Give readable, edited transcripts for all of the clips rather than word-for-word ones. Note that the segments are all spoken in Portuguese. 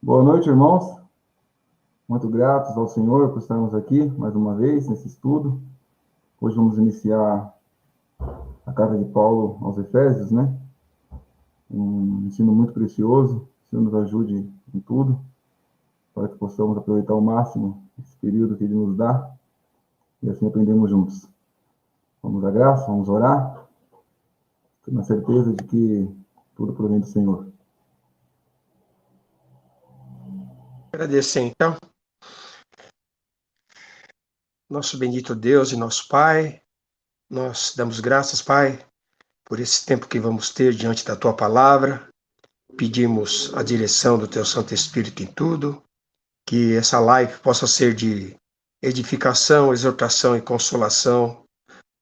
Boa noite, irmãos. Muito gratos ao Senhor por estarmos aqui mais uma vez nesse estudo. Hoje vamos iniciar a carta de Paulo aos Efésios, né? Um ensino muito precioso. Que o Senhor nos ajude em tudo, para que possamos aproveitar ao máximo esse período que Ele nos dá e assim aprendemos juntos. Vamos à graça, vamos orar, tendo a certeza de que tudo provém do Senhor. Agradecer, então, nosso bendito Deus e nosso Pai. Nós damos graças, Pai, por esse tempo que vamos ter diante da Tua Palavra. Pedimos a direção do Teu Santo Espírito em tudo, que essa live possa ser de edificação, exortação e consolação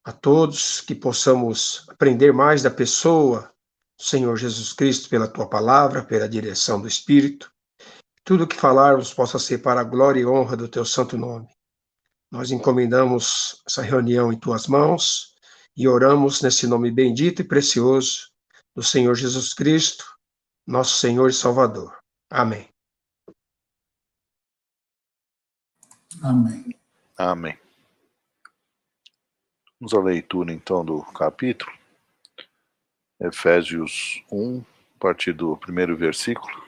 a todos, que possamos aprender mais da pessoa do Senhor Jesus Cristo pela Tua Palavra, pela direção do Espírito. Tudo que falarmos possa ser para a glória e honra do Teu santo nome. Nós encomendamos essa reunião em tuas mãos e oramos nesse nome bendito e precioso do Senhor Jesus Cristo, nosso Senhor e Salvador. Amém. Amém. Amém. Vamos à leitura então do capítulo. Efésios 1, a partir do primeiro versículo.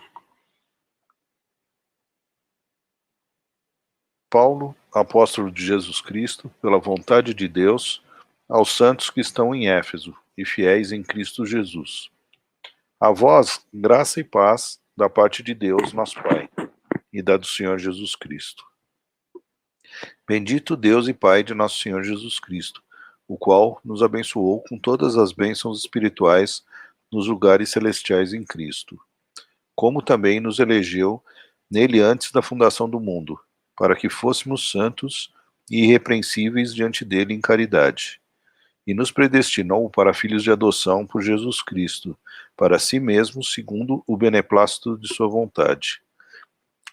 Paulo, apóstolo de Jesus Cristo, pela vontade de Deus, aos santos que estão em Éfeso e fiéis em Cristo Jesus. A vós, graça e paz da parte de Deus, nosso Pai, e da do Senhor Jesus Cristo. Bendito Deus e Pai de nosso Senhor Jesus Cristo, o qual nos abençoou com todas as bênçãos espirituais nos lugares celestiais em Cristo, como também nos elegeu nele antes da fundação do mundo, para que fôssemos santos e irrepreensíveis diante dele em caridade. E nos predestinou para filhos de adoção por Jesus Cristo, para si mesmo, segundo o beneplácito de sua vontade,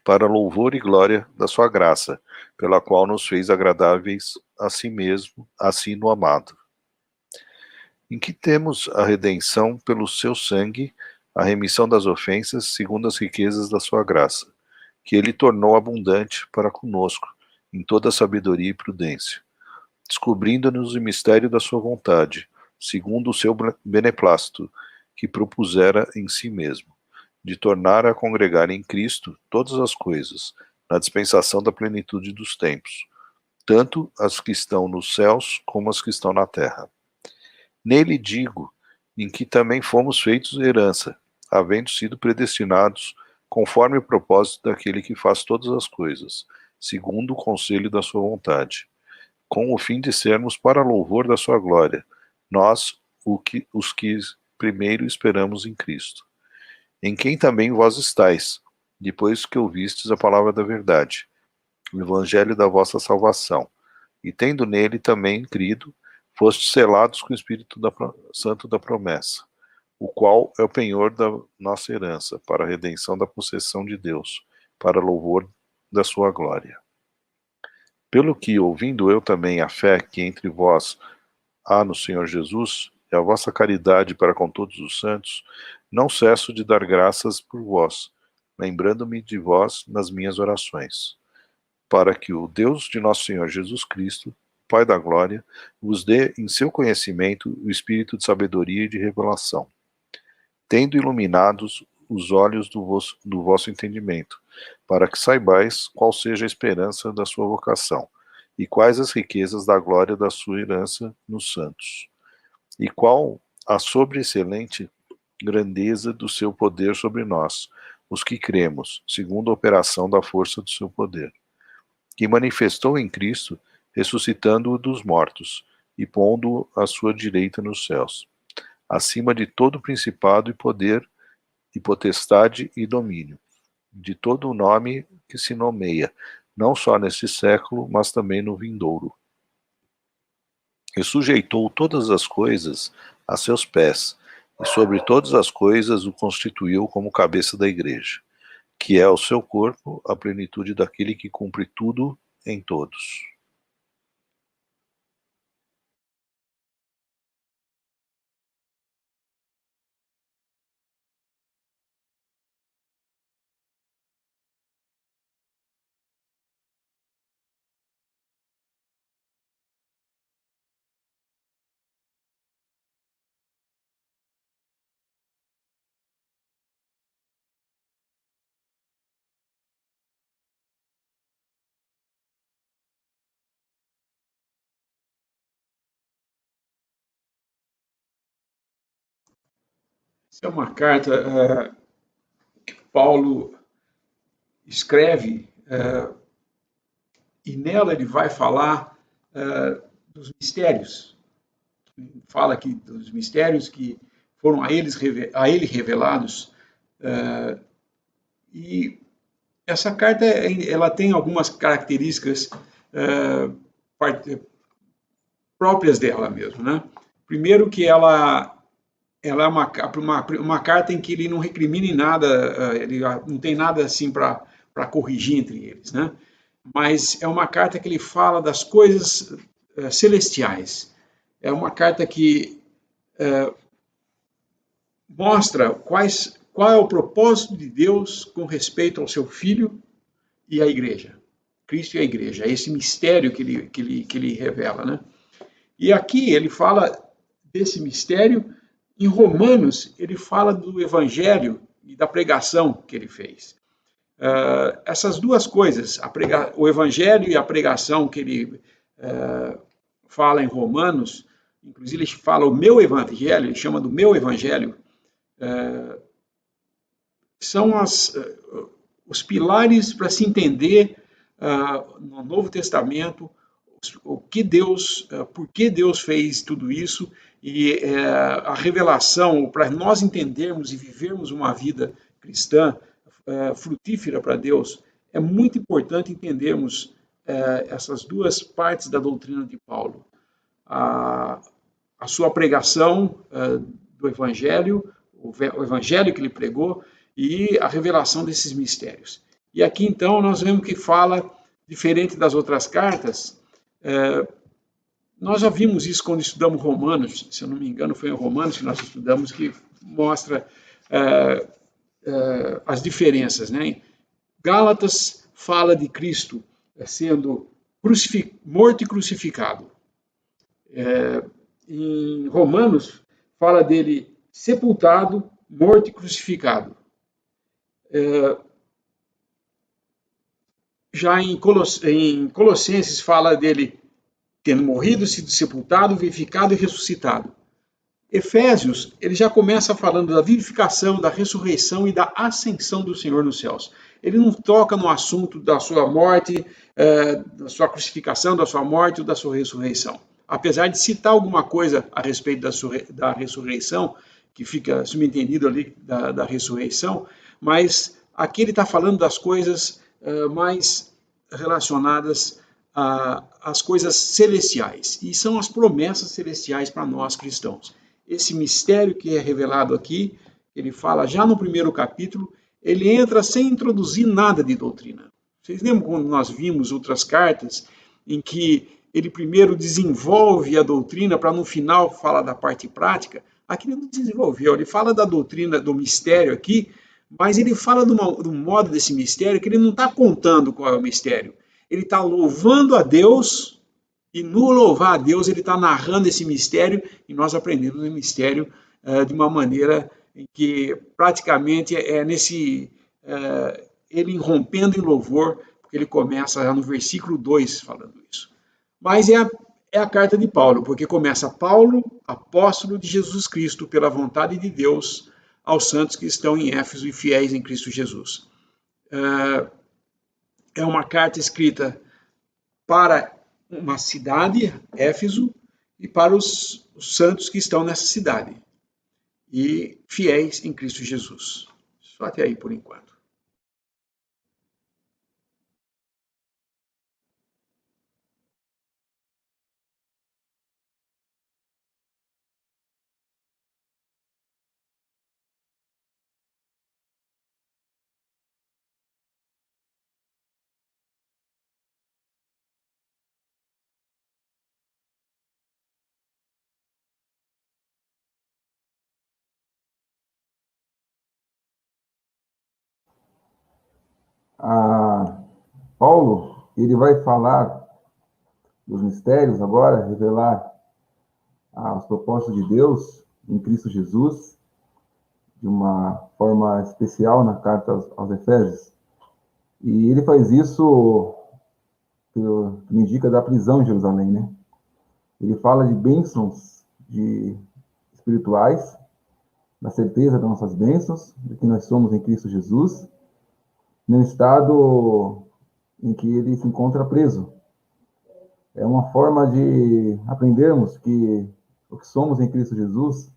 para louvor e glória da sua graça, pela qual nos fez agradáveis a si mesmo, assim no amado. Em que temos a redenção pelo seu sangue, a remissão das ofensas, segundo as riquezas da sua graça, que ele tornou abundante para conosco, em toda sabedoria e prudência, descobrindo-nos o mistério da sua vontade, segundo o seu beneplácito, que propusera em si mesmo, de tornar a congregar em Cristo todas as coisas, na dispensação da plenitude dos tempos, tanto as que estão nos céus como as que estão na terra. Nele digo, em que também fomos feitos herança, havendo sido predestinados conforme o propósito daquele que faz todas as coisas, segundo o conselho da sua vontade, com o fim de sermos para louvor da sua glória, nós, os que primeiro esperamos em Cristo, em quem também vós estáis, depois que ouvistes a palavra da verdade, o evangelho da vossa salvação, e tendo nele também crido, fostes selados com o Espírito Santo da promessa, o qual é o penhor da nossa herança, para a redenção da possessão de Deus, para louvor da sua glória. Pelo que, ouvindo eu também a fé que entre vós há no Senhor Jesus, e a vossa caridade para com todos os santos, não cesso de dar graças por vós, lembrando-me de vós nas minhas orações, para que o Deus de nosso Senhor Jesus Cristo, Pai da glória, vos dê em seu conhecimento o espírito de sabedoria e de revelação, tendo iluminados os olhos do vosso entendimento, para que saibais qual seja a esperança da sua vocação, e quais as riquezas da glória da sua herança nos santos, e qual a sobreexcelente grandeza do seu poder sobre nós, os que cremos, segundo a operação da força do seu poder, que manifestou em Cristo, ressuscitando-o dos mortos, e pondo-o à sua direita nos céus, acima de todo principado e poder, e potestade e domínio, de todo o nome que se nomeia, não só neste século, mas também no vindouro. E sujeitou todas as coisas a seus pés, e sobre todas as coisas o constituiu como cabeça da igreja, que é o seu corpo, a plenitude daquele que cumpre tudo em todos. Essa é uma carta que Paulo escreve, e nela ele vai falar dos mistérios. Fala aqui dos mistérios que foram a ele revelados. E essa carta ela tem algumas características próprias dela mesmo, né? Primeiro que ela é uma carta em que ele não recrimina em nada, ele não tem nada assim para corrigir entre eles, né? Mas é uma carta que ele fala das coisas celestiais. É uma carta que mostra qual é o propósito de Deus com respeito ao seu Filho e à Igreja. Cristo e a Igreja. É esse mistério que ele revela, né? E aqui ele fala desse mistério. Em Romanos, ele fala do Evangelho e da pregação que ele fez. Essas duas coisas, o Evangelho e a pregação que ele fala em Romanos, inclusive ele fala o meu Evangelho, ele chama do meu Evangelho, são os pilares para se entender no Novo Testamento por que Deus fez tudo isso, e a revelação para nós entendermos e vivermos uma vida cristã frutífera para Deus. É muito importante entendermos essas duas partes da doutrina de Paulo. A sua pregação do Evangelho, o Evangelho que ele pregou, e a revelação desses mistérios. E aqui, então, nós vemos que fala, diferente das outras cartas, nós já vimos isso quando estudamos Romanos, se eu não me engano, foi em Romanos que nós estudamos, que mostra as diferenças, né? Gálatas fala de Cristo sendo morto e crucificado. Em Romanos, fala dele sepultado, morto e crucificado. Já em Colossenses, fala dele tendo morrido, sido sepultado, vivificado e ressuscitado. Efésios, ele já começa falando da vivificação, da ressurreição e da ascensão do Senhor nos céus. Ele não toca no assunto da sua morte, da sua crucificação, da sua morte ou da sua ressurreição. Apesar de citar alguma coisa a respeito da ressurreição, que fica subentendido ali da ressurreição, mas aqui ele está falando das coisas mais relacionadas às coisas celestiais, e são as promessas celestiais para nós cristãos. Esse mistério que é revelado aqui, ele fala já no primeiro capítulo, ele entra sem introduzir nada de doutrina. Vocês lembram quando nós vimos outras cartas em que ele primeiro desenvolve a doutrina para no final falar da parte prática? Aqui ele não desenvolveu, ele fala da doutrina, do mistério aqui, mas ele fala do modo desse mistério que ele não está contando qual é o mistério. Ele está louvando a Deus, e no louvar a Deus ele está narrando esse mistério, e nós aprendemos o mistério de uma maneira em que praticamente ele irrompendo em louvor, porque ele começa já no versículo 2 falando isso. Mas é a carta de Paulo, porque começa Paulo, apóstolo de Jesus Cristo, pela vontade de Deus, aos santos que estão em Éfeso e fiéis em Cristo Jesus. É uma carta escrita para uma cidade, Éfeso, e para os santos que estão nessa cidade, e fiéis em Cristo Jesus. Só até aí por enquanto. Paulo, ele vai falar dos mistérios agora, revelar os propósitos de Deus em Cristo Jesus, de uma forma especial na carta aos Efésios. E ele faz isso, que me indica, da prisão em Jerusalém, né? Ele fala de bênçãos espirituais, da certeza das nossas bênçãos, de que nós somos em Cristo Jesus, num estado em que ele se encontra preso. É uma forma de aprendermos que o que somos em Cristo Jesus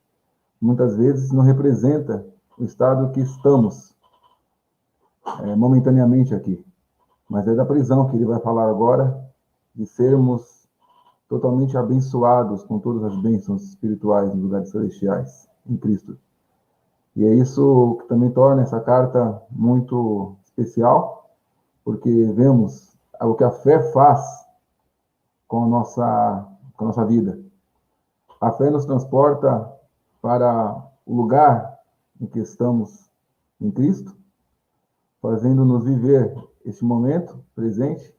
muitas vezes não representa o estado que estamos momentaneamente aqui, mas é da prisão que ele vai falar agora, de sermos totalmente abençoados com todas as bênçãos espirituais nos lugares celestiais em Cristo. E é isso que também torna essa carta muito especial, porque vemos o que a fé faz com a nossa vida. A fé nos transporta para o lugar em que estamos em Cristo, fazendo-nos viver este momento presente,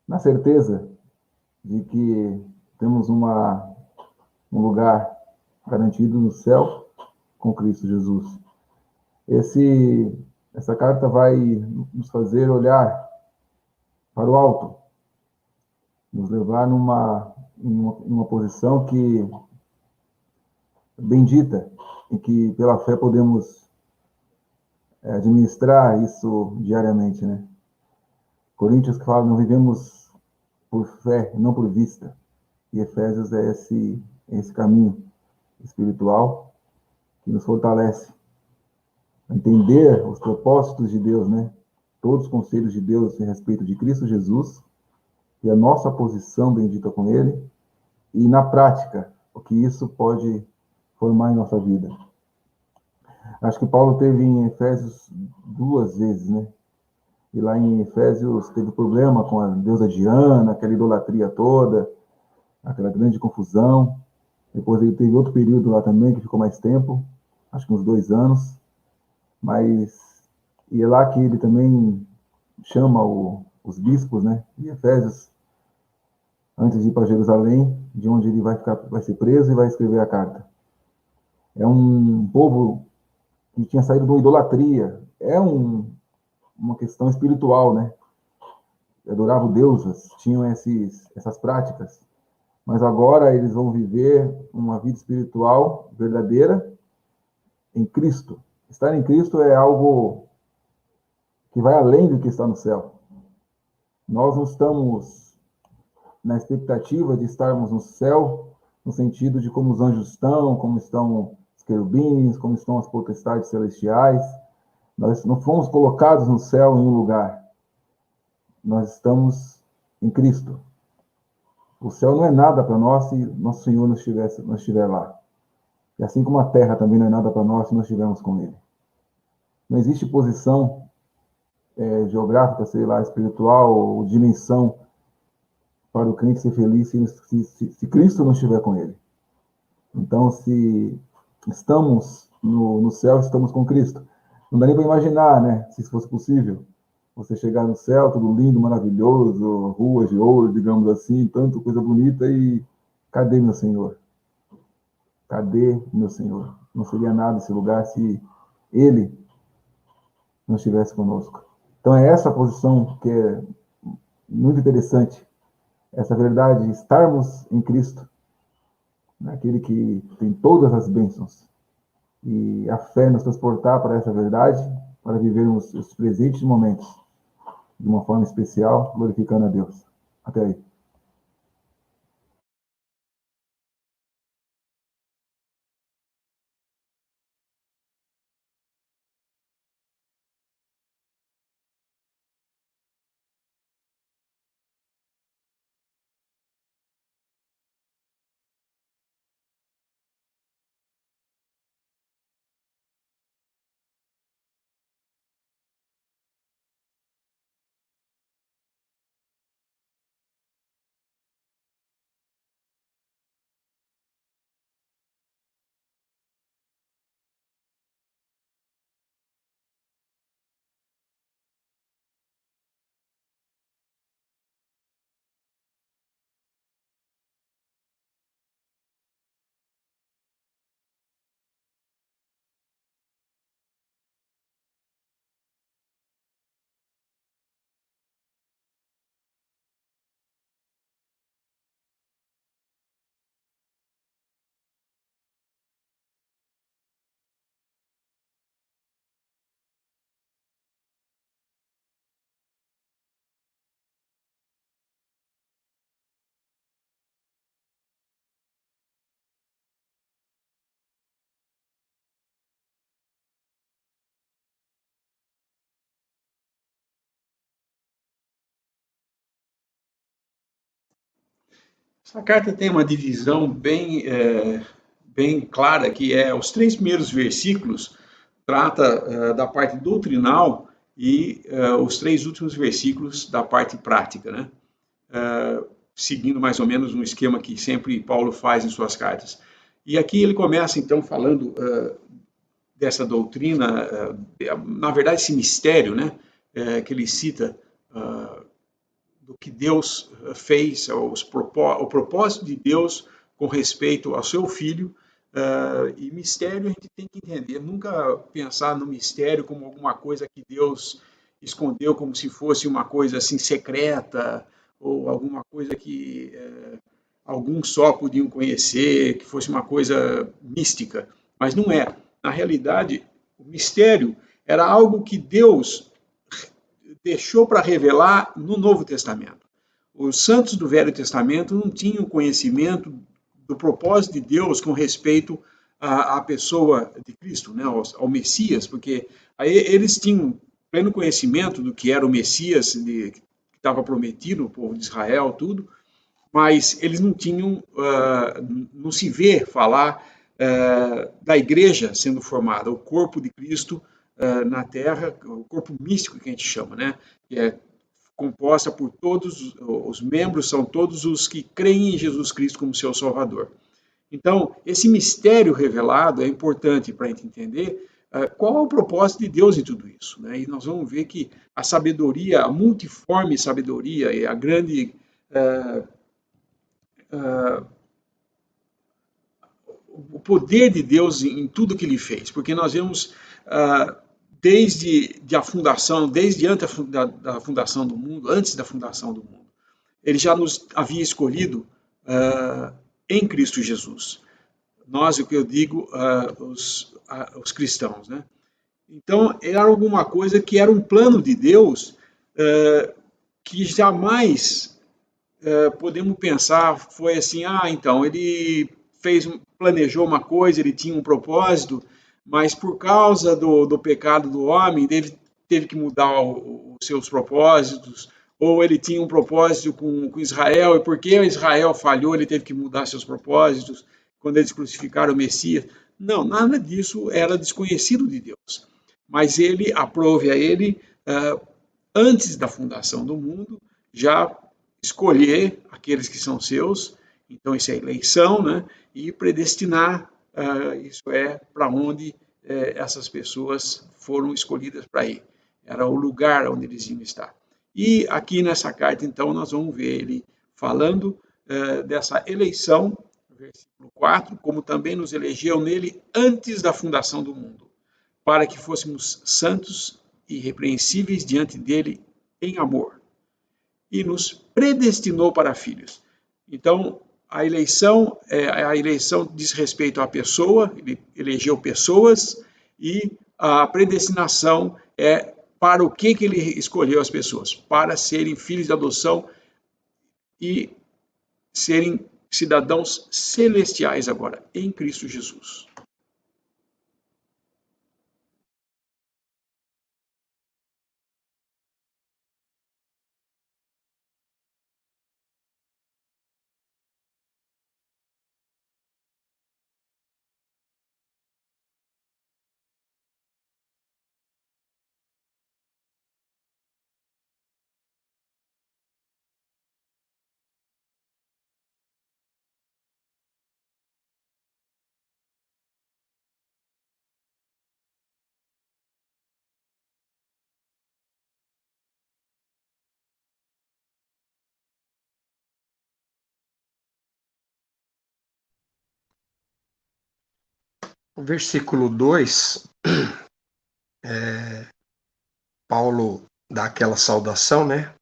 na certeza de que temos um lugar garantido no céu com Cristo Jesus. Essa carta vai nos fazer olhar para o alto, nos levar numa posição que bendita, em que pela fé podemos administrar isso diariamente, né? Coríntios que fala, não vivemos por fé, não por vista. E Efésios é esse caminho espiritual que nos fortalece a entender os propósitos de Deus, né? Todos os conselhos de Deus a respeito de Cristo Jesus e a nossa posição bendita com Ele, e na prática, o que isso pode formar em nossa vida. Acho que Paulo teve em Efésios 2 vezes, né? E lá em Efésios teve problema com a deusa Diana, aquela idolatria toda, aquela grande confusão. Depois ele teve outro período lá também, que ficou mais tempo, acho que uns 2 anos. E é lá que ele também chama os bispos, né, de Efésios, antes de ir para Jerusalém, de onde ele vai ser preso e vai escrever a carta. É um povo que tinha saído de uma idolatria. Uma questão espiritual, né? Adoravam deusas, tinham essas práticas. Mas agora eles vão viver uma vida espiritual verdadeira em Cristo. Estar em Cristo é algo que vai além do que está no céu. Nós não estamos na expectativa de estarmos no céu, no sentido de como os anjos estão, como estão os querubins, como estão as potestades celestiais. Nós não fomos colocados no céu em um lugar. Nós estamos em Cristo. O céu não é nada para nós se nosso Senhor não estiver lá. E assim como a terra também não é nada para nós se nós estivermos com Ele. Não existe posição geográfica, sei lá, espiritual ou dimensão para o crente ser feliz se Cristo não estiver com ele. Então, se estamos no céu, estamos com Cristo. Não dá nem para imaginar, né? Se isso fosse possível. Você chegar no céu, tudo lindo, maravilhoso, ruas de ouro, digamos assim, tanta coisa bonita e cadê meu Senhor? Cadê meu Senhor? Não seria nada esse lugar se Ele não estivesse conosco. Então é essa posição que é muito interessante, essa verdade, estarmos em Cristo, naquele que tem todas as bênçãos, e a fé nos transportar para essa verdade, para vivermos os presentes momentos de uma forma especial, glorificando a Deus. Até aí. A carta tem uma divisão bem clara, que é os 3 primeiros versículos trata da parte doutrinal e os 3 últimos versículos da parte prática, né? Seguindo mais ou menos um esquema que sempre Paulo faz em suas cartas. E aqui ele começa, então, falando dessa doutrina, na verdade, esse mistério, né, que ele cita do que Deus fez, o propósito de Deus com respeito ao seu Filho. E mistério a gente tem que entender, nunca pensar no mistério como alguma coisa que Deus escondeu, como se fosse uma coisa assim secreta, ou alguma coisa que alguns só podiam conhecer, que fosse uma coisa mística, mas não é. Na realidade, o mistério era algo que Deus deixou para revelar no Novo Testamento. Os santos do Velho Testamento não tinham conhecimento do propósito de Deus com respeito à pessoa de Cristo, né, ao Messias, porque aí eles tinham pleno conhecimento do que era o Messias, que estava prometido, o povo de Israel, tudo, mas eles não tinham, não se vê falar da igreja sendo formada, o corpo de Cristo na Terra, o corpo místico que a gente chama, né, que é composta por todos os membros, são todos os que creem em Jesus Cristo como seu Salvador. Então, esse mistério revelado é importante para a gente entender qual é o propósito de Deus em tudo isso, né? E nós vamos ver que a sabedoria, a multiforme sabedoria e a grande o poder de Deus em tudo que ele fez, porque nós vemos desde a fundação, desde antes da fundação do mundo, antes da fundação do mundo, ele já nos havia escolhido em Cristo Jesus. Nós, o que eu digo, os cristãos, né? Então, era alguma coisa que era um plano de Deus que jamais podemos pensar, foi assim, então, ele planejou uma coisa, ele tinha um propósito, mas por causa do pecado do homem, teve que mudar os seus propósitos, ou ele tinha um propósito com Israel, e porque Israel falhou, ele teve que mudar seus propósitos, quando eles crucificaram o Messias. Não, nada disso era desconhecido de Deus. Mas ele aprove a ele, antes da fundação do mundo, já escolher aqueles que são seus, então isso é eleição, né? E predestinar, isso é para onde essas pessoas foram escolhidas para ir. Era o lugar onde eles iam estar. E aqui nessa carta, então, nós vamos ver ele falando dessa eleição, versículo 4, como também nos elegeu nele antes da fundação do mundo, para que fôssemos santos e irrepreensíveis diante dele em amor, e nos predestinou para filhos. Então, a eleição diz respeito à pessoa, ele elegeu pessoas, e a predestinação é para o que ele escolheu as pessoas, para serem filhos de adoção e serem cidadãos celestiais agora, em Cristo Jesus. O versículo 2, Paulo dá aquela saudação, né?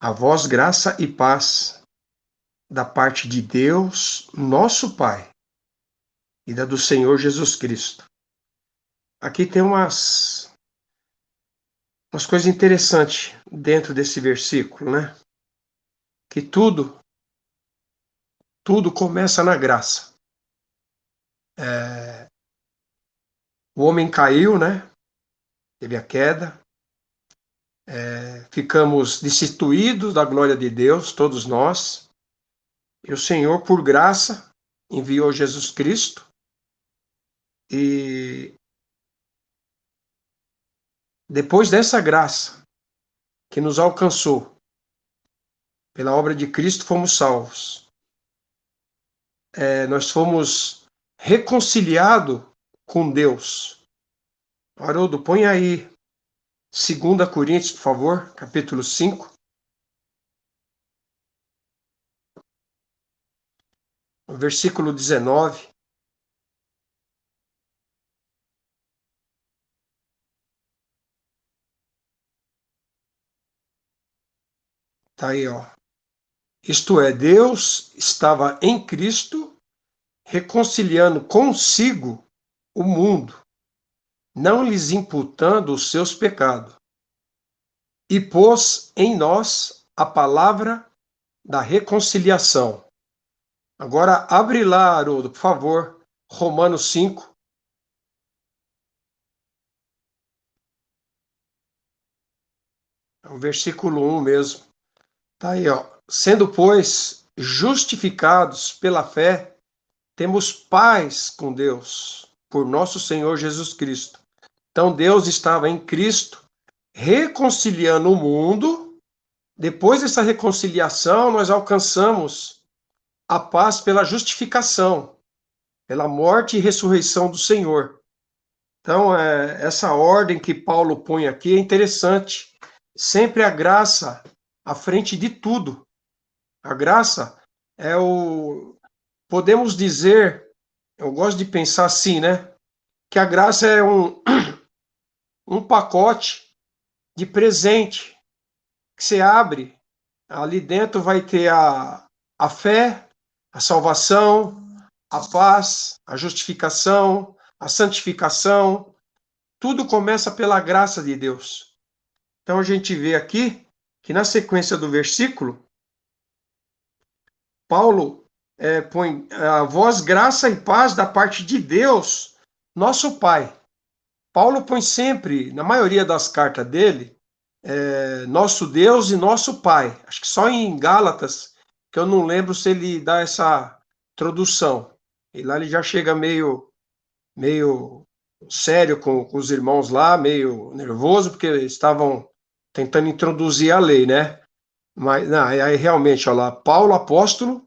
A vós graça e paz da parte de Deus, nosso Pai, e da do Senhor Jesus Cristo. Aqui tem umas coisas interessantes dentro desse versículo, né? Que tudo começa na graça. O homem caiu, né? Teve a queda. Ficamos destituídos da glória de Deus, todos nós. E o Senhor, por graça, enviou Jesus Cristo e depois dessa graça que nos alcançou, pela obra de Cristo fomos salvos. Nós fomos reconciliados com Deus. Haroldo, põe aí 2 Coríntios, por favor, capítulo 5. Versículo 19. Tá aí, ó. Isto é, Deus estava em Cristo reconciliando consigo o mundo, não lhes imputando os seus pecados, e pôs em nós a palavra da reconciliação. Agora, abre lá, Haroldo, por favor, Romanos 5. É o versículo 1 mesmo. Tá aí, ó. Sendo, pois, justificados pela fé, temos paz com Deus, por nosso Senhor Jesus Cristo. Então, Deus estava em Cristo, reconciliando o mundo. Depois dessa reconciliação, nós alcançamos a paz pela justificação, pela morte e ressurreição do Senhor. Então, essa ordem que Paulo põe aqui é interessante. Sempre a graça à frente de tudo. A graça é o... Podemos dizer, eu gosto de pensar assim, né? Que a graça é um pacote de presente que você abre. Ali dentro vai ter a fé, a salvação, a paz, a justificação, a santificação. Tudo começa pela graça de Deus. Então a gente vê aqui que na sequência do versículo, Paulo põe a vós graça e paz da parte de Deus, nosso Pai. Paulo põe sempre, na maioria das cartas dele, nosso Deus e nosso Pai. Acho que só em Gálatas, que eu não lembro se ele dá essa introdução. E lá ele já chega meio sério com os irmãos lá, meio nervoso, porque estavam tentando introduzir a lei, né? Mas não, aí realmente, olha lá, Paulo, apóstolo,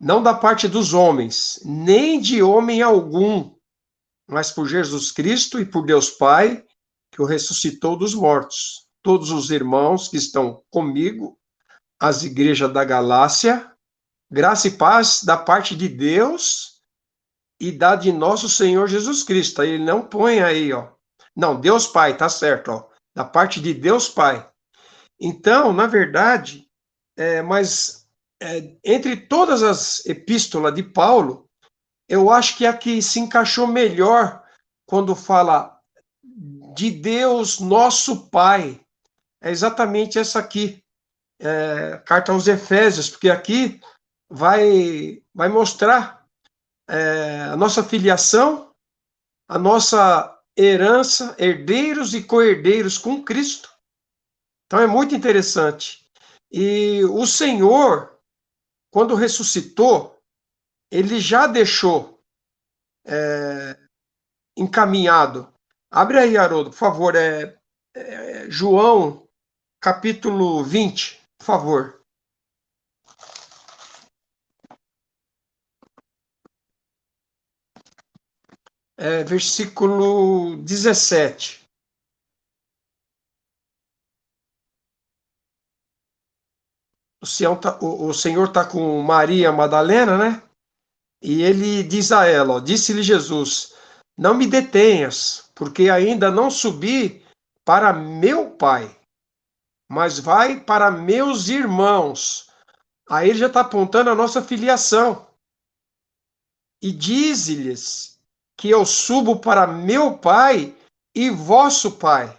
não da parte dos homens, nem de homem algum, mas por Jesus Cristo e por Deus Pai, que o ressuscitou dos mortos. Todos os irmãos que estão comigo, as igrejas da Galácia, graça e paz da parte de Deus e da de nosso Senhor Jesus Cristo. Aí ele não põe aí, ó. Não, Deus Pai, tá certo, ó. Da parte de Deus Pai. Então, na verdade, entre todas as epístolas de Paulo, eu acho que a que se encaixou melhor quando fala de Deus, nosso Pai, é exatamente essa aqui, carta aos Efésios, porque aqui vai mostrar a nossa filiação, a nossa herança, herdeiros e co-herdeiros com Cristo. Então é muito interessante. E o Senhor, quando ressuscitou, ele já deixou encaminhado. Abre aí, Haroldo, por favor, João, capítulo 20, por favor. Versículo 17. O Senhor está com Maria Madalena, né? E ele diz a ela, disse-lhe Jesus, não me detenhas, porque ainda não subi para meu Pai, mas vai para meus irmãos. Aí ele já está apontando a nossa filiação. E diz-lhes que eu subo para meu Pai e vosso Pai.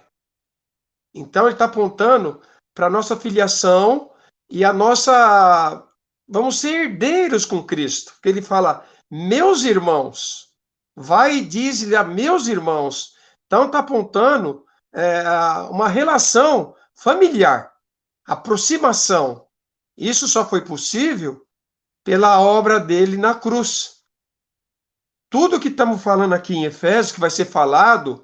Então ele está apontando para a nossa filiação e a nossa... Vamos ser herdeiros com Cristo. Porque ele fala, meus irmãos. Vai e diz-lhe a meus irmãos. Então está apontando uma relação familiar, aproximação. Isso só foi possível pela obra dele na cruz. Tudo que estamos falando aqui em Efésios, que vai ser falado,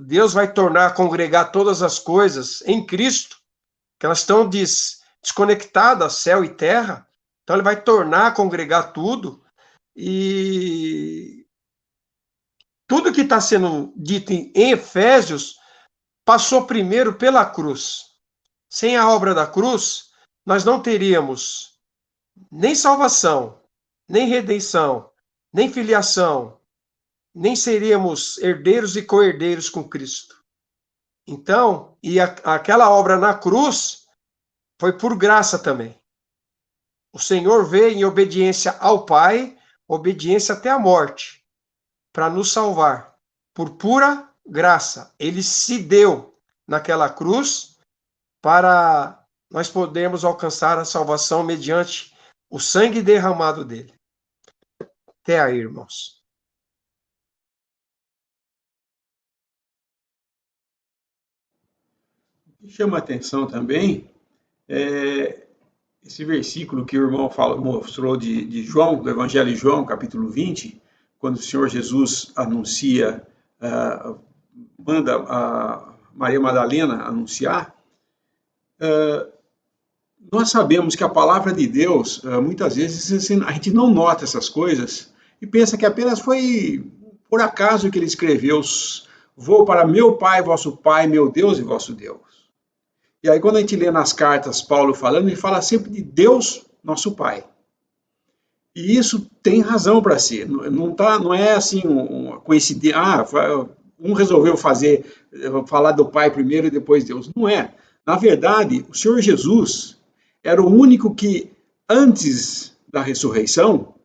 Deus vai tornar a congregar todas as coisas em Cristo, que elas estão desconectadas, céu e terra. Então ele vai tornar a congregar tudo, e tudo que está sendo dito em Efésios passou primeiro pela cruz. Sem a obra da cruz, nós não teríamos nem salvação, nem redenção, nem filiação, nem seríamos herdeiros e co-herdeiros com Cristo. Então, aquela obra na cruz foi por graça também. O Senhor veio em obediência ao Pai, obediência até a morte, para nos salvar, por pura graça. Ele se deu naquela cruz para nós podermos alcançar a salvação mediante o sangue derramado dele. Até aí, irmãos. O que chama a atenção também é esse versículo que o irmão mostrou de João, do Evangelho de João, capítulo 20, quando o Senhor Jesus anuncia, manda a Maria Madalena anunciar. Nós sabemos que a palavra de Deus, muitas vezes a gente não nota essas coisas e pensa que apenas foi por acaso que ele escreveu: vou para meu Pai, vosso Pai, meu Deus e vosso Deus. E aí quando a gente lê nas cartas Paulo falando, ele fala sempre de Deus, nosso Pai. E isso tem razão para si. Não é assim uma coincidência. Um resolveu falar do Pai primeiro e depois Deus. Não é. Na verdade, o Senhor Jesus era o único que, antes da ressurreição,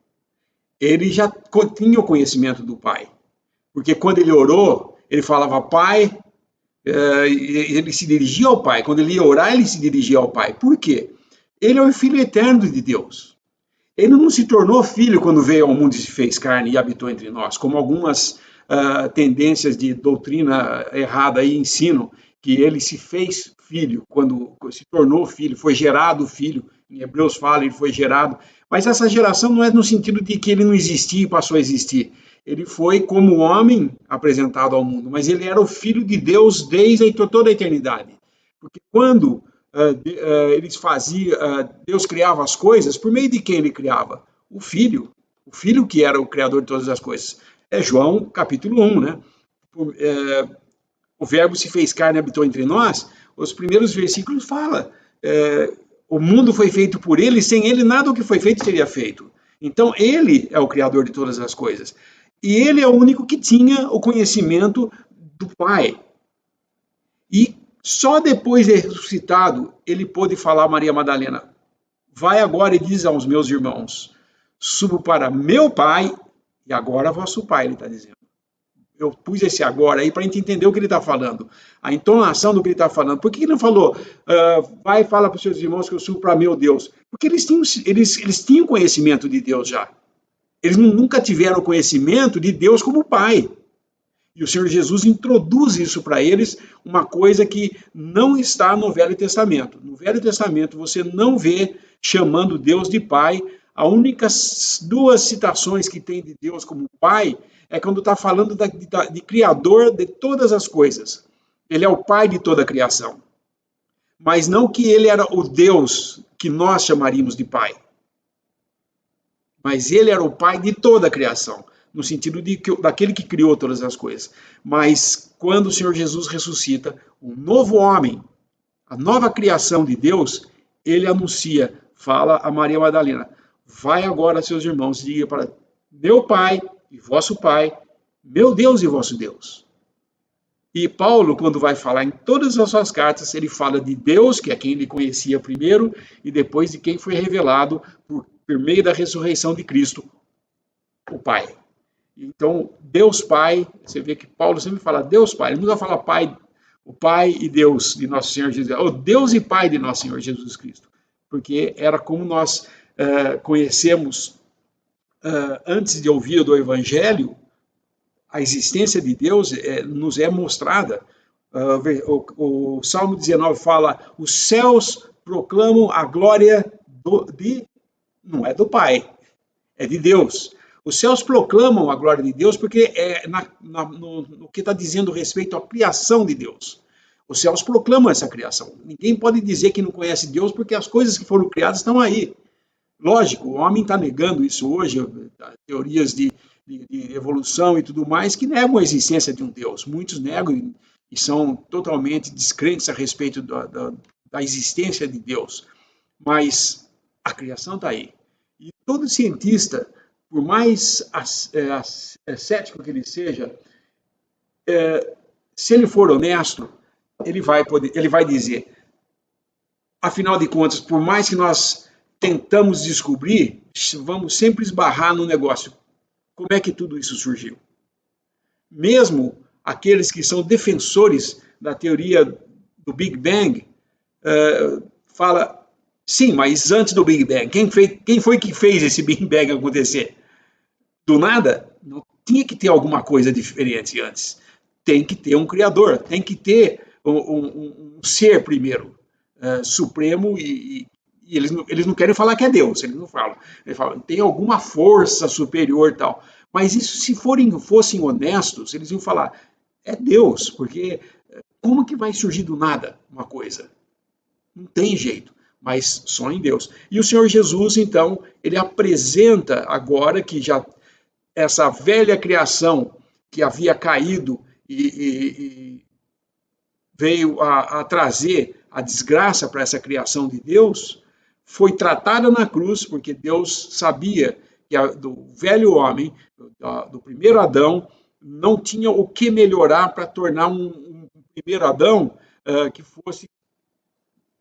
ele já tinha o conhecimento do Pai. Porque quando ele orou, ele falava Pai, ele se dirigia ao Pai. Quando ele ia orar, ele se dirigia ao Pai. Por quê? Ele é o Filho eterno de Deus. Ele não se tornou filho quando veio ao mundo e se fez carne e habitou entre nós, como algumas tendências de doutrina errada aí ensinam, que ele se fez filho quando se tornou filho, foi gerado filho. Em Hebreus fala, ele foi gerado. Mas essa geração não é no sentido de que ele não existia e passou a existir. Ele foi como homem apresentado ao mundo, mas ele era o Filho de Deus desde toda a eternidade. Porque quando Deus criava as coisas, por meio de quem ele criava? O Filho que era o Criador de todas as coisas. É João capítulo 1, né? O Verbo se fez carne e habitou entre nós. Os primeiros versículos falam, o mundo foi feito por ele, sem ele nada do que foi feito seria feito. Então ele é o Criador de todas as coisas. E ele é o único que tinha o conhecimento do Pai. E só depois de ressuscitado, ele pôde falar a Maria Madalena: vai agora e diz aos meus irmãos, subo para meu Pai e agora vosso Pai, ele está dizendo. Eu pus esse agora aí para a gente entender o que ele está falando, a entonação do que ele está falando. Por que ele não falou, vai e fala para os seus irmãos que eu subo para meu Deus? Porque eles tinham conhecimento de Deus já. Eles nunca tiveram conhecimento de Deus como Pai. E o Senhor Jesus introduz isso para eles, uma coisa que não está no Velho Testamento. No Velho Testamento você não vê chamando Deus de Pai. As únicas duas citações que tem de Deus como Pai é quando está falando de Criador de todas as coisas. Ele é o Pai de toda a criação. Mas não que ele era o Deus que nós chamaríamos de Pai. Mas ele era o Pai de toda a criação, no sentido daquele que criou todas as coisas. Mas quando o Senhor Jesus ressuscita, o novo homem, a nova criação de Deus, ele anuncia, fala a Maria Madalena: vai agora, seus irmãos, diga para meu Pai e vosso Pai, meu Deus e vosso Deus. E Paulo, quando vai falar em todas as suas cartas, ele fala de Deus, que é quem ele conhecia primeiro, e depois de quem foi revelado por meio da ressurreição de Cristo, o Pai. Então, Deus Pai, você vê que Paulo sempre fala Deus Pai, ele nunca fala Pai, o Pai e Deus de nosso Senhor Jesus, ou Deus e Pai de nosso Senhor Jesus Cristo, porque era como nós conhecemos antes de ouvir do Evangelho. A existência de Deus nos é mostrada. O Salmo 19 fala, os céus proclamam a glória de Não é do Pai, é de Deus. Os céus proclamam a glória de Deus porque é no que está dizendo respeito à criação de Deus. Os céus proclamam essa criação. Ninguém pode dizer que não conhece Deus porque as coisas que foram criadas estão aí. Lógico, o homem está negando isso hoje, teorias de evolução e tudo mais, que negam a existência de um Deus. Muitos negam e são totalmente descrentes a respeito da existência de Deus. Mas a criação está aí. E todo cientista, por mais cético que ele seja, se ele for honesto, ele vai dizer, afinal de contas, por mais que nós tentamos descobrir, vamos sempre esbarrar no negócio. Como é que tudo isso surgiu? Mesmo aqueles que são defensores da teoria do Big Bang, fala, sim, mas antes do Big Bang, quem foi que fez esse Big Bang acontecer? Do nada? Não tinha que ter alguma coisa diferente antes. Tem que ter um criador, tem que ter um ser primeiro, supremo, e eles não querem falar que é Deus, eles não falam. Eles falam, tem alguma força superior e tal. Mas isso, se fossem honestos, eles iam falar, é Deus, porque como que vai surgir do nada uma coisa? Não tem jeito, mas só em Deus. E o Senhor Jesus, então, ele apresenta agora que já essa velha criação que havia caído e veio a trazer a desgraça para essa criação de Deus, foi tratada na cruz, porque Deus sabia que do velho homem, do primeiro Adão, não tinha o que melhorar para tornar um primeiro Adão que fosse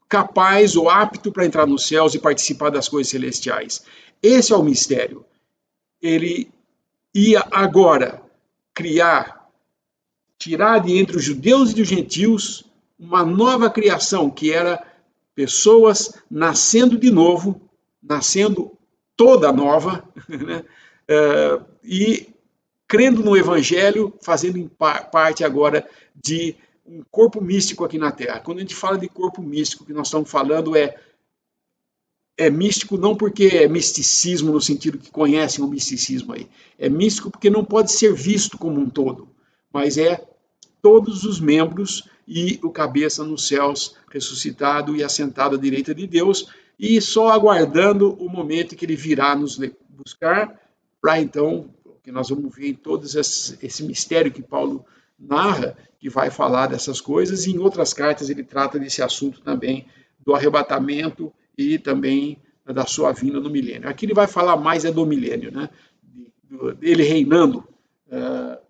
capaz ou apto para entrar nos céus e participar das coisas celestiais. Esse é o mistério. Ele ia agora tirar de entre os judeus e os gentios uma nova criação, que era pessoas nascendo de novo, nascendo toda nova, né? E crendo no Evangelho, fazendo parte agora de um corpo místico aqui na Terra. Quando a gente fala de corpo místico, o que nós estamos falando é místico não porque é misticismo no sentido que conhecem o misticismo aí. É místico porque não pode ser visto como um todo, mas é todos os membros e o cabeça nos céus, ressuscitado e assentado à direita de Deus, e só aguardando o momento em que ele virá nos buscar, para então, que nós vamos ver em todo esse mistério que Paulo narra, que vai falar dessas coisas, e em outras cartas ele trata desse assunto também, do arrebatamento e também da sua vinda no milênio. Aqui ele vai falar mais do milênio, né? Ele reinando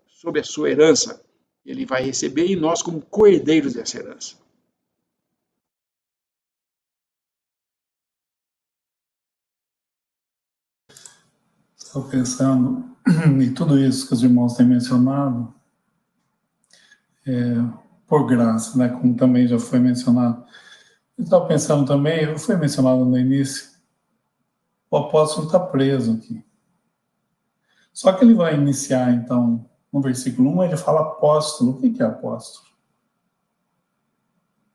sobre a sua herança, ele vai receber, e nós como coerdeiros dessa herança. Estou pensando em tudo isso que os irmãos têm mencionado, por graça, né, como também já foi mencionado. Eu estava pensando também, foi mencionado no início, o apóstolo está preso aqui. Só que ele vai iniciar, então, no versículo 1, ele fala apóstolo. O que é apóstolo?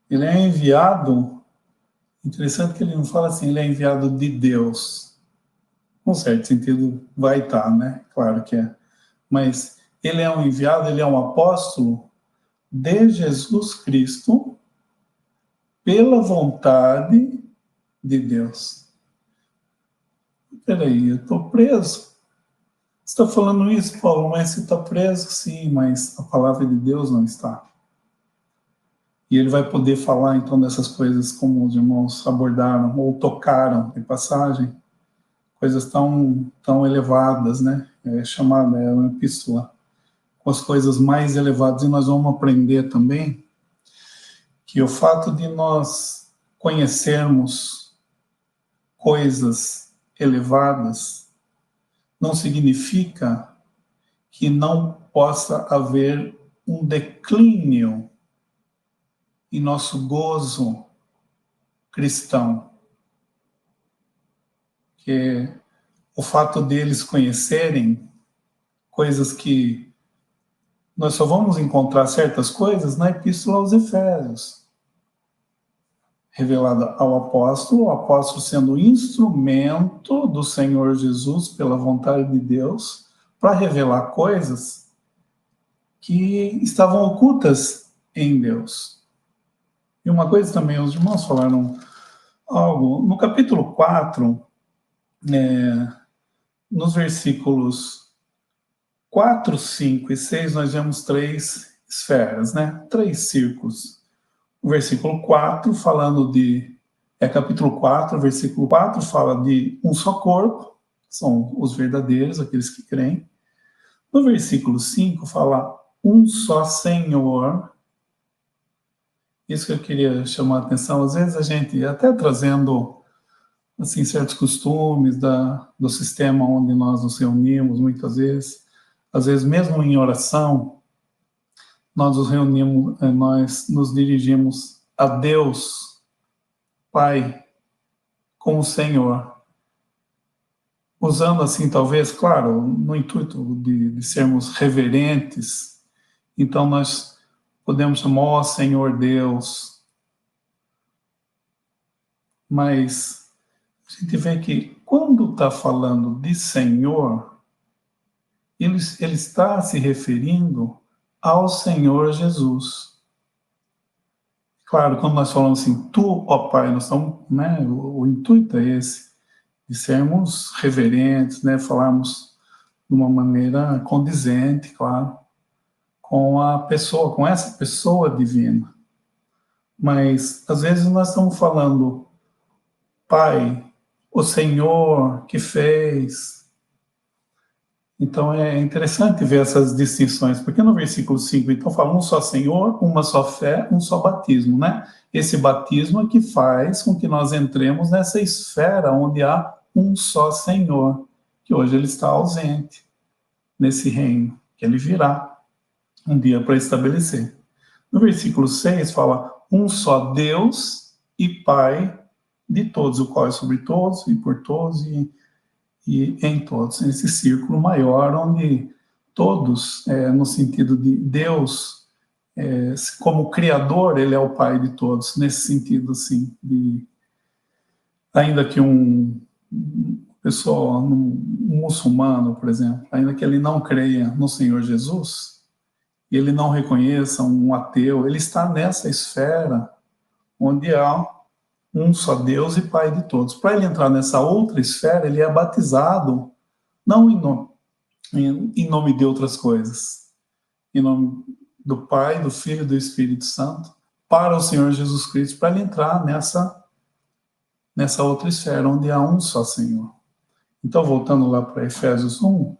Ele é enviado, interessante que ele não fala assim, ele é enviado de Deus. Num certo sentido, vai estar, né? Claro que é. Mas ele é um enviado, ele é um apóstolo de Jesus Cristo pela vontade de Deus. Peraí, eu estou preso. Você está falando isso, Paulo, mas você está preso? Sim, mas a palavra de Deus não está. E ele vai poder falar, então, dessas coisas como os irmãos abordaram, ou tocaram, de passagem, coisas tão elevadas, né? É uma epístola com as coisas mais elevadas, e nós vamos aprender também que o fato de nós conhecermos coisas elevadas não significa que não possa haver um declínio em nosso gozo cristão. Que o fato deles conhecerem coisas que nós só vamos encontrar certas coisas na Epístola aos Efésios. revelada ao apóstolo, o apóstolo sendo instrumento do Senhor Jesus pela vontade de Deus para revelar coisas que estavam ocultas em Deus. E uma coisa também, os irmãos falaram algo, no capítulo 4, nos versículos 4, 5 e 6, nós vemos 3 esferas, né? 3 círculos. O versículo 4, falando de... capítulo 4, versículo 4, fala de um só corpo, são os verdadeiros, aqueles que creem. No versículo 5, fala um só Senhor. Isso que eu queria chamar a atenção. Às vezes a gente, até trazendo assim, certos costumes do sistema onde nós nos reunimos, muitas vezes, às vezes mesmo em oração, nós nos reunimos, nós nos dirigimos a Deus, Pai, como Senhor, usando assim, talvez, claro, no intuito de sermos reverentes. Então nós podemos chamar, ó Senhor Deus, mas a gente vê que quando está falando de Senhor, ele está se referindo ao Senhor Jesus. Claro, quando nós falamos assim, tu, ó Pai, nós estamos, né, o intuito é esse, de sermos reverentes, né, falarmos de uma maneira condizente, claro, com a pessoa, com essa pessoa divina. Mas, às vezes, nós estamos falando, Pai, o Senhor que fez. Então é interessante ver essas distinções, porque no versículo 5, então fala um só Senhor, uma só fé, um só batismo, né? Esse batismo é que faz com que nós entremos nessa esfera onde há um só Senhor, que hoje ele está ausente nesse reino, que ele virá um dia para estabelecer. No versículo 6 fala um só Deus e Pai de todos, o qual é sobre todos e por todos e em todos, nesse círculo maior onde todos, no sentido de Deus, como Criador, ele é o Pai de todos, nesse sentido assim, ainda que um muçulmano, por exemplo, ainda que ele não creia no Senhor Jesus, ele não reconheça um ateu, ele está nessa esfera onde há um só Deus e Pai de todos. Para ele entrar nessa outra esfera, ele é batizado, não em nome de outras coisas, em nome do Pai, do Filho e do Espírito Santo, para o Senhor Jesus Cristo, para ele entrar nessa outra esfera, onde há um só Senhor. Então, voltando lá para Efésios 1,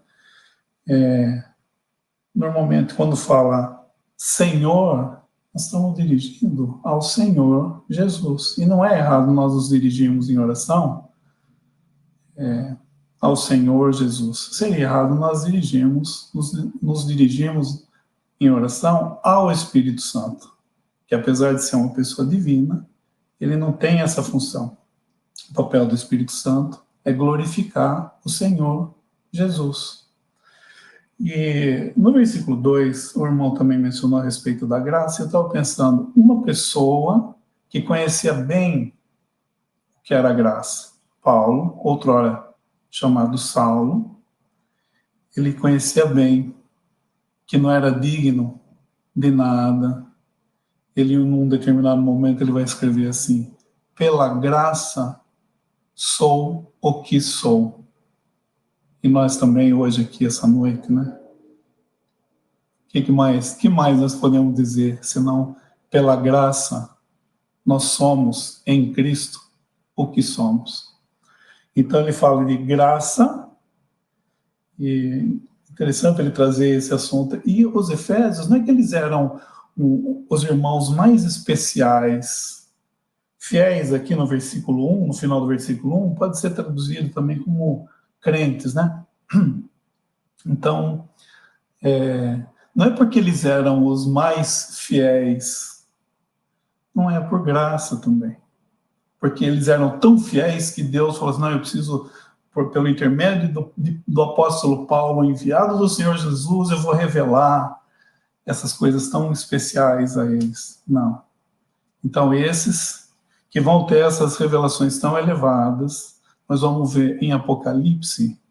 normalmente quando fala Senhor, nós estamos dirigindo ao Senhor Jesus. E não é errado nós nos dirigirmos em oração ao Senhor Jesus. Seria errado nós nos dirigirmos em oração ao Espírito Santo, que apesar de ser uma pessoa divina, ele não tem essa função. O papel do Espírito Santo é glorificar o Senhor Jesus. E no versículo 2, o irmão também mencionou a respeito da graça, eu estava pensando, uma pessoa que conhecia bem o que era a graça, Paulo, outrora chamado Saulo, ele conhecia bem que não era digno de nada. Ele, num determinado momento, ele vai escrever assim, pela graça sou o que sou. E nós também, hoje aqui, essa noite, né? Que mais nós podemos dizer, senão, pela graça, nós somos, em Cristo, o que somos. Então, ele fala de graça, e interessante ele trazer esse assunto. E os Efésios, não é que eles eram os irmãos mais especiais, fiéis aqui no versículo 1, no final do versículo 1, pode ser traduzido também como crentes, né? Então, não é porque eles eram os mais fiéis, não é por graça também. Porque eles eram tão fiéis que Deus falou assim, não, eu preciso, pelo intermédio do apóstolo Paulo, enviado do Senhor Jesus, eu vou revelar essas coisas tão especiais a eles. Não. Então, esses que vão ter essas revelações tão elevadas. Nós vamos ver em Apocalipse,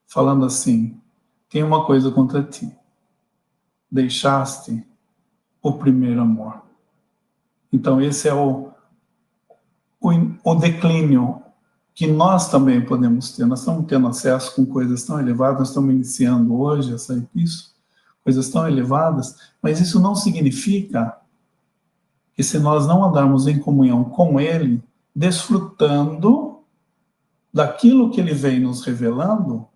falando assim, tem uma coisa contra ti, deixaste o primeiro amor. Então esse é o declínio que nós também podemos ter. Nós estamos tendo acesso com coisas tão elevadas, nós estamos iniciando hoje essa epístola, coisas tão elevadas, mas isso não significa que se nós não andarmos em comunhão com Ele, desfrutando daquilo que Ele vem nos revelando,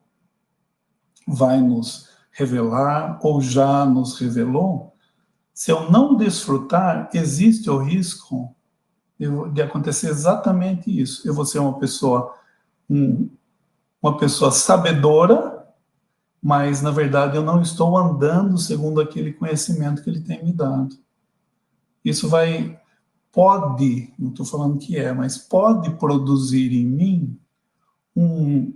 vai nos revelar ou já nos revelou, se eu não desfrutar, existe o risco de acontecer exatamente isso. Eu vou ser uma pessoa sabedora, mas, na verdade, eu não estou andando segundo aquele conhecimento que Ele tem me dado. Isso pode, não estou falando que é, mas pode produzir em mim um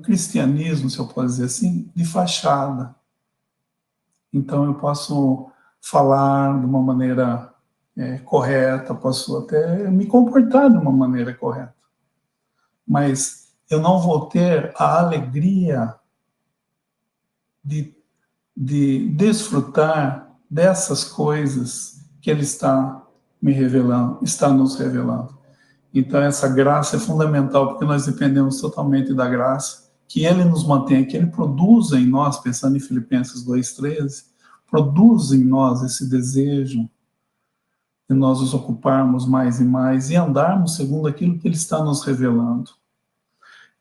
cristianismo, se eu posso dizer assim, de fachada. Então, eu posso falar de uma maneira correta, posso até me comportar de uma maneira correta. Mas eu não vou ter a alegria de desfrutar dessas coisas que Ele está me revelando, está nos revelando. Então, essa graça é fundamental, porque nós dependemos totalmente da graça, que Ele nos mantenha, que Ele produza em nós, pensando em Filipenses 2,13, produz em nós esse desejo de nós nos ocuparmos mais e mais e andarmos segundo aquilo que Ele está nos revelando.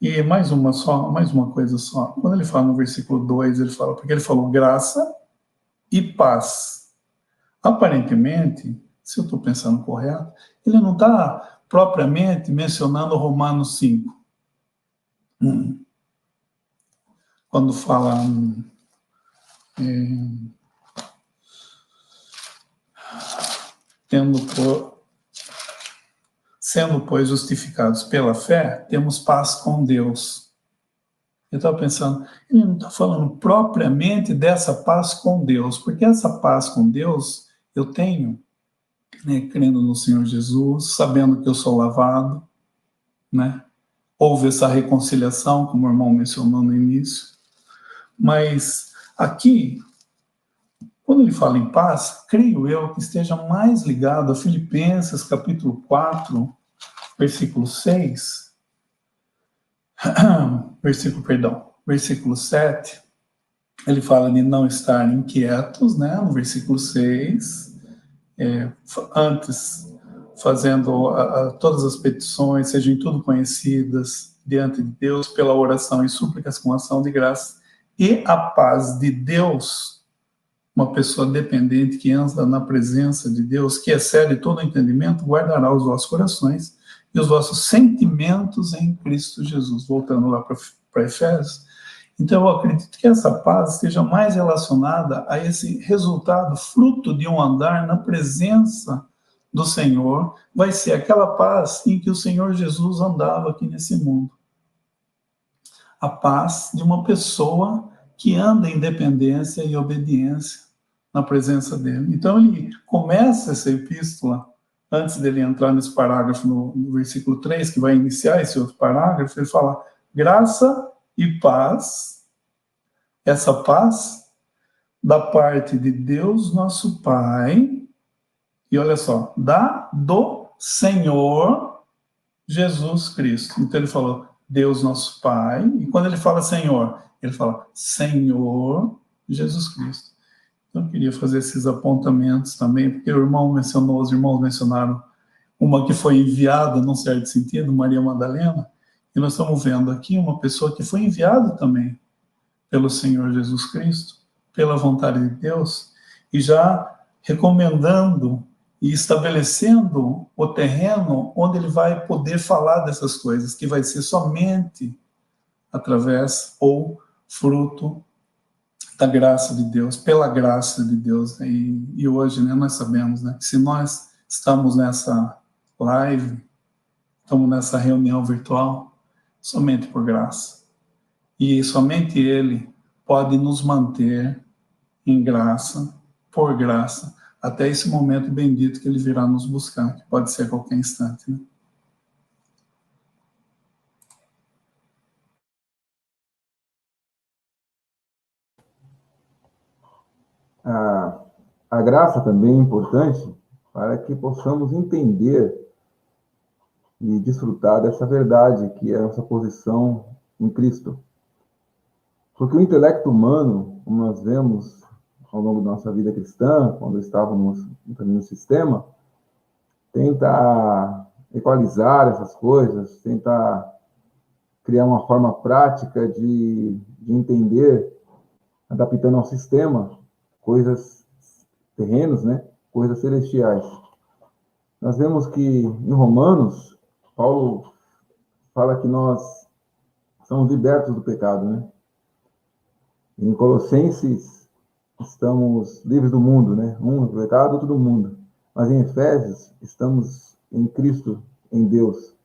E mais uma coisa só. Quando ele fala no versículo 2, porque ele falou graça e paz. Aparentemente, se eu estou pensando correto, ele não está propriamente mencionando Romanos 5. Quando fala sendo, pois, justificados pela fé, temos paz com Deus. Eu estava pensando, ele não está falando propriamente dessa paz com Deus, porque essa paz com Deus eu tenho, crendo no Senhor Jesus, sabendo que eu sou lavado, houve essa reconciliação, como o irmão mencionou no início, mas aqui, quando ele fala em paz, creio eu que esteja mais ligado a Filipenses, capítulo 4, versículo 6, versículo 7, ele fala de não estar inquietos, no versículo 6, antes fazendo todas as petições, sejam tudo conhecidas diante de Deus pela oração e súplicas com ação de graça, e a paz de Deus, uma pessoa dependente que anda na presença de Deus, que excede todo entendimento, guardará os vossos corações e os vossos sentimentos em Cristo Jesus. Voltando lá para Efésios. Então, eu acredito que essa paz esteja mais relacionada a esse resultado, fruto de um andar na presença do Senhor, vai ser aquela paz em que o Senhor Jesus andava aqui nesse mundo. A paz de uma pessoa que anda em dependência e obediência na presença dele. Então, ele começa essa epístola, antes dele entrar nesse parágrafo, no versículo 3, que vai iniciar esse outro parágrafo, ele fala, graça e paz, essa paz da parte de Deus, nosso Pai, e olha só, do Senhor Jesus Cristo. Então, ele falou, Deus, nosso Pai, e quando ele fala Senhor, ele fala, Senhor Jesus Cristo. Então, eu queria fazer esses apontamentos também, porque os irmãos mencionaram uma que foi enviada, num certo sentido, Maria Madalena, e nós estamos vendo aqui uma pessoa que foi enviada também pelo Senhor Jesus Cristo, pela vontade de Deus, e já recomendando e estabelecendo o terreno onde ele vai poder falar dessas coisas, que vai ser somente através ou fruto da graça de Deus, pela graça de Deus. E hoje, nós sabemos, que se nós estamos nessa live, estamos nessa reunião virtual, somente por graça. E somente Ele pode nos manter em graça, por graça, até esse momento bendito que ele virá nos buscar, que pode ser a qualquer instante, né? A graça também é importante para que possamos entender e desfrutar dessa verdade que é a nossa posição em Cristo. Porque o intelecto humano, como nós vemos ao longo da nossa vida cristã, quando estávamos no sistema, tenta equalizar essas coisas, tenta criar uma forma prática de entender, adaptando ao sistema, coisas terrenos, né? Coisas celestiais. Nós vemos que em Romanos, Paulo fala que nós somos libertos do pecado, né? Em Colossenses, estamos livres do mundo, né? Um do pecado, outro do mundo. Mas em Efésios, estamos em Cristo, em Deus,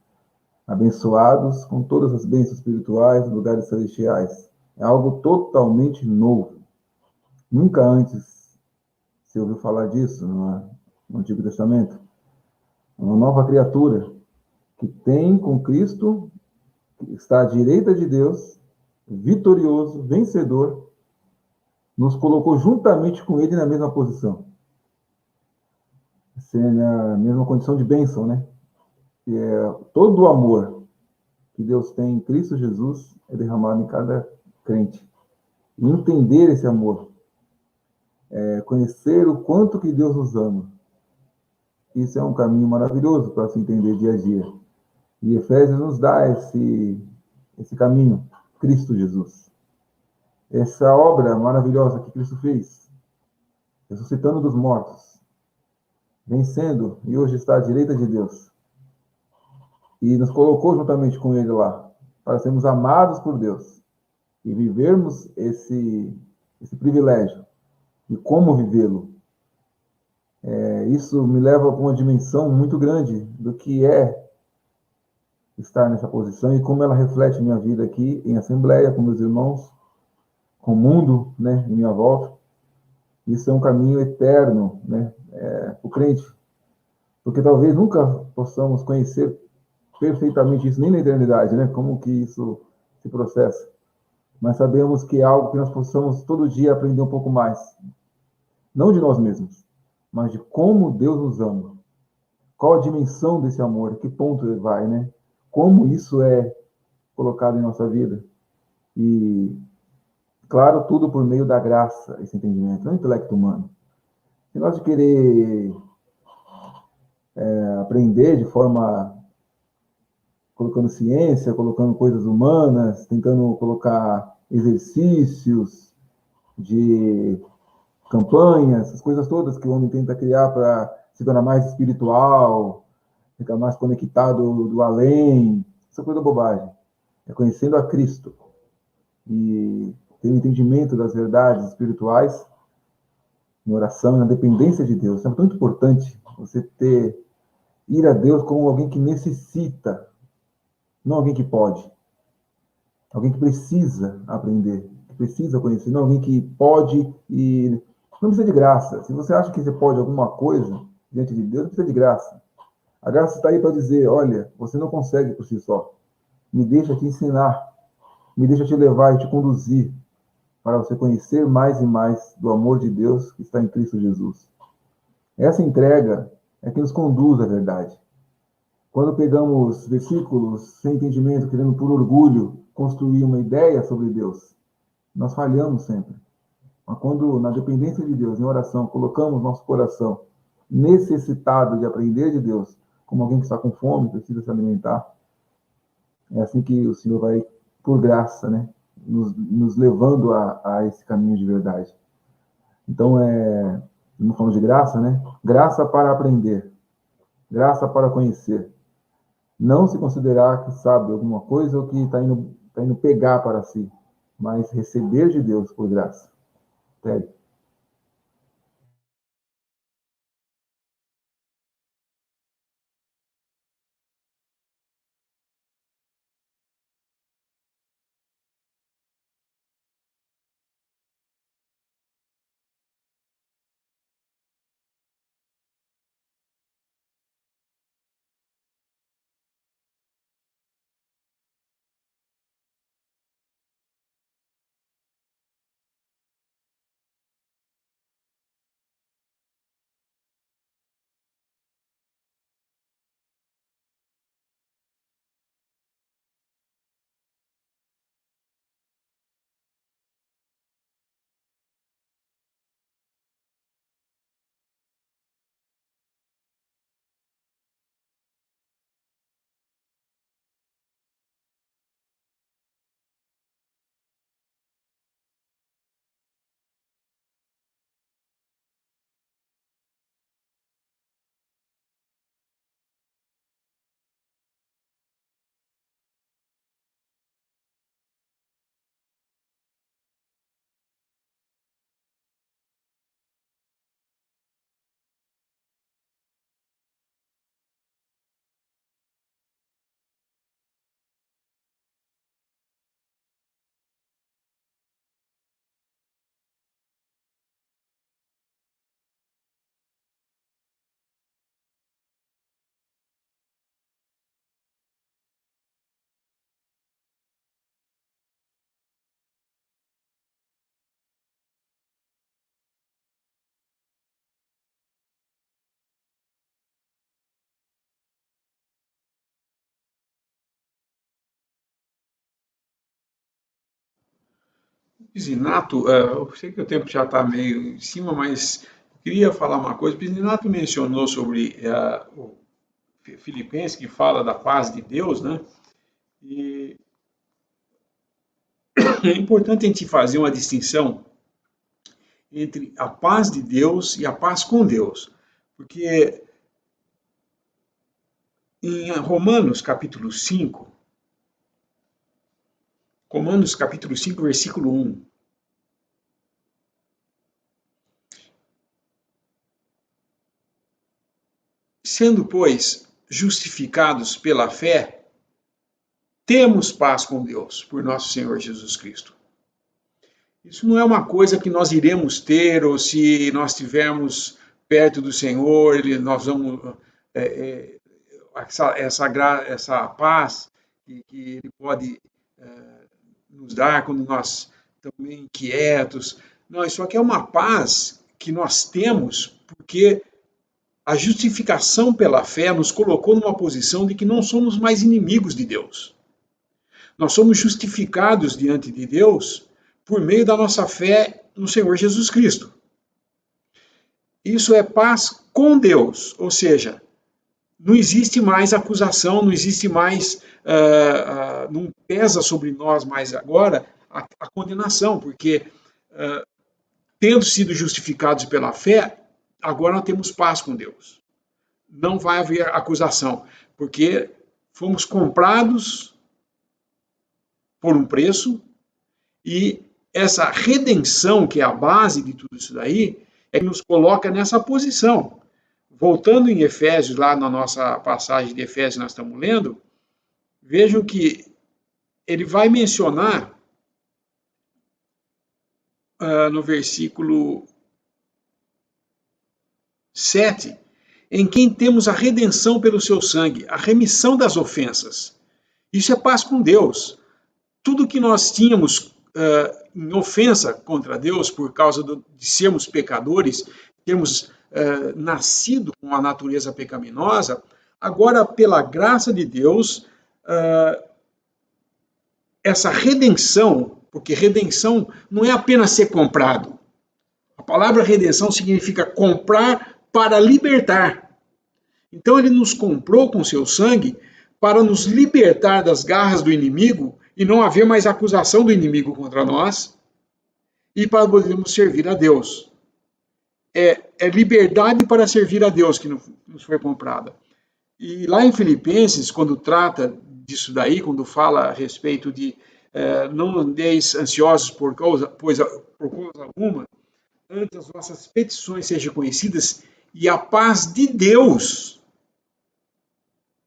abençoados com todas as bênçãos espirituais nos lugares celestiais. É algo totalmente novo. Nunca antes se ouviu falar disso no Antigo Testamento. Uma nova criatura que tem com Cristo, que está à direita de Deus, vitorioso, vencedor, nos colocou juntamente com ele na mesma posição. Na mesma condição de bênção, né? E todo o amor que Deus tem em Cristo Jesus é derramado em cada crente. E entender esse amor, conhecer o quanto que Deus nos ama, isso é um caminho maravilhoso para se entender dia a dia. E Efésios nos dá esse caminho, Cristo Jesus. Essa obra maravilhosa que Cristo fez, ressuscitando dos mortos, vencendo, e hoje está à direita de Deus. E nos colocou juntamente com ele lá, para sermos amados por Deus e vivermos esse privilégio e como vivê-lo. Isso me leva para uma dimensão muito grande do que é estar nessa posição e como ela reflete minha vida aqui em assembleia, com meus irmãos, com o mundo, né, em minha volta. Isso é um caminho eterno, né, o crente, porque talvez nunca possamos conhecer perfeitamente isso, nem na eternidade, né, como que isso se processa. Mas sabemos que é algo que nós possamos todo dia aprender um pouco mais, não de nós mesmos, mas de como Deus nos ama. Qual a dimensão desse amor, que ponto ele vai, né? Como isso é colocado em nossa vida. E, claro, tudo por meio da graça, esse entendimento, não é intelecto humano. Se nós de querer aprender de forma colocando ciência, colocando coisas humanas, tentando colocar exercícios de campanhas, essas coisas todas que o homem tenta criar para se tornar mais espiritual, ficar mais conectado do além, essa coisa é bobagem. É conhecendo a Cristo e ter um entendimento das verdades espirituais em oração, na dependência de Deus. É muito importante você ir a Deus como alguém que necessita, não alguém que pode. Alguém que precisa aprender, que precisa conhecer, não alguém que pode e não precisa de graça. Se você acha que você pode alguma coisa diante de Deus, não precisa de graça. A graça está aí para dizer, olha, você não consegue por si só. Me deixa te ensinar, me deixa te levar e te conduzir para você conhecer mais e mais do amor de Deus que está em Cristo Jesus. Essa entrega é que nos conduz à verdade. Quando pegamos versículos sem entendimento, querendo por orgulho construir uma ideia sobre Deus, nós falhamos sempre. Mas quando, na dependência de Deus, em oração, colocamos nosso coração necessitado de aprender de Deus, como alguém que está com fome, precisa se alimentar, é assim que o Senhor vai, por graça, né, nos levando a esse caminho de verdade. Então, não falamos de graça, né? Graça para aprender, graça para conhecer. Não se considerar que sabe alguma coisa ou que está indo pegar para si, mas receber de Deus por graça. Sério. Pisinato, eu sei que o tempo já está meio em cima, mas queria falar uma coisa. Pisinato mencionou sobre o Filipenses, que fala da paz de Deus, né? E é importante a gente fazer uma distinção entre a paz de Deus e a paz com Deus. Porque em Romanos capítulo 5, versículo 1, sendo, pois, justificados pela fé, temos paz com Deus, por nosso Senhor Jesus Cristo. Isso não é uma coisa que nós iremos ter, ou se nós estivermos perto do Senhor, nós vamos... essa paz que Ele pode nos dar quando nós estamos inquietos. Não, isso aqui é uma paz que nós temos porque a justificação pela fé nos colocou numa posição de que não somos mais inimigos de Deus. Nós somos justificados diante de Deus por meio da nossa fé no Senhor Jesus Cristo. Isso é paz com Deus, ou seja, não existe mais acusação, não existe mais, não pesa sobre nós mais agora a condenação, porque tendo sido justificados pela fé, agora nós temos paz com Deus. Não vai haver acusação, porque fomos comprados por um preço, e essa redenção, que é a base de tudo isso daí, é que nos coloca nessa posição. Voltando em Efésios, lá na nossa passagem de Efésios que nós estamos lendo, vejam que ele vai mencionar no versículo 7, em quem temos a redenção pelo seu sangue, a remissão das ofensas. Isso é paz com Deus. Tudo que nós tínhamos em ofensa contra Deus por causa de sermos pecadores, termos nascido com a natureza pecaminosa, agora, pela graça de Deus, essa redenção, porque redenção não é apenas ser comprado. A palavra redenção significa comprar para libertar. Então ele nos comprou com seu sangue para nos libertar das garras do inimigo e não haver mais acusação do inimigo contra nós e para podermos servir a Deus. É liberdade para servir a Deus que nos foi comprada. E lá em Filipenses, quando trata disso daí, quando fala a respeito de não andeis ansiosos por coisa alguma, antes as vossas petições sejam conhecidas e a paz de Deus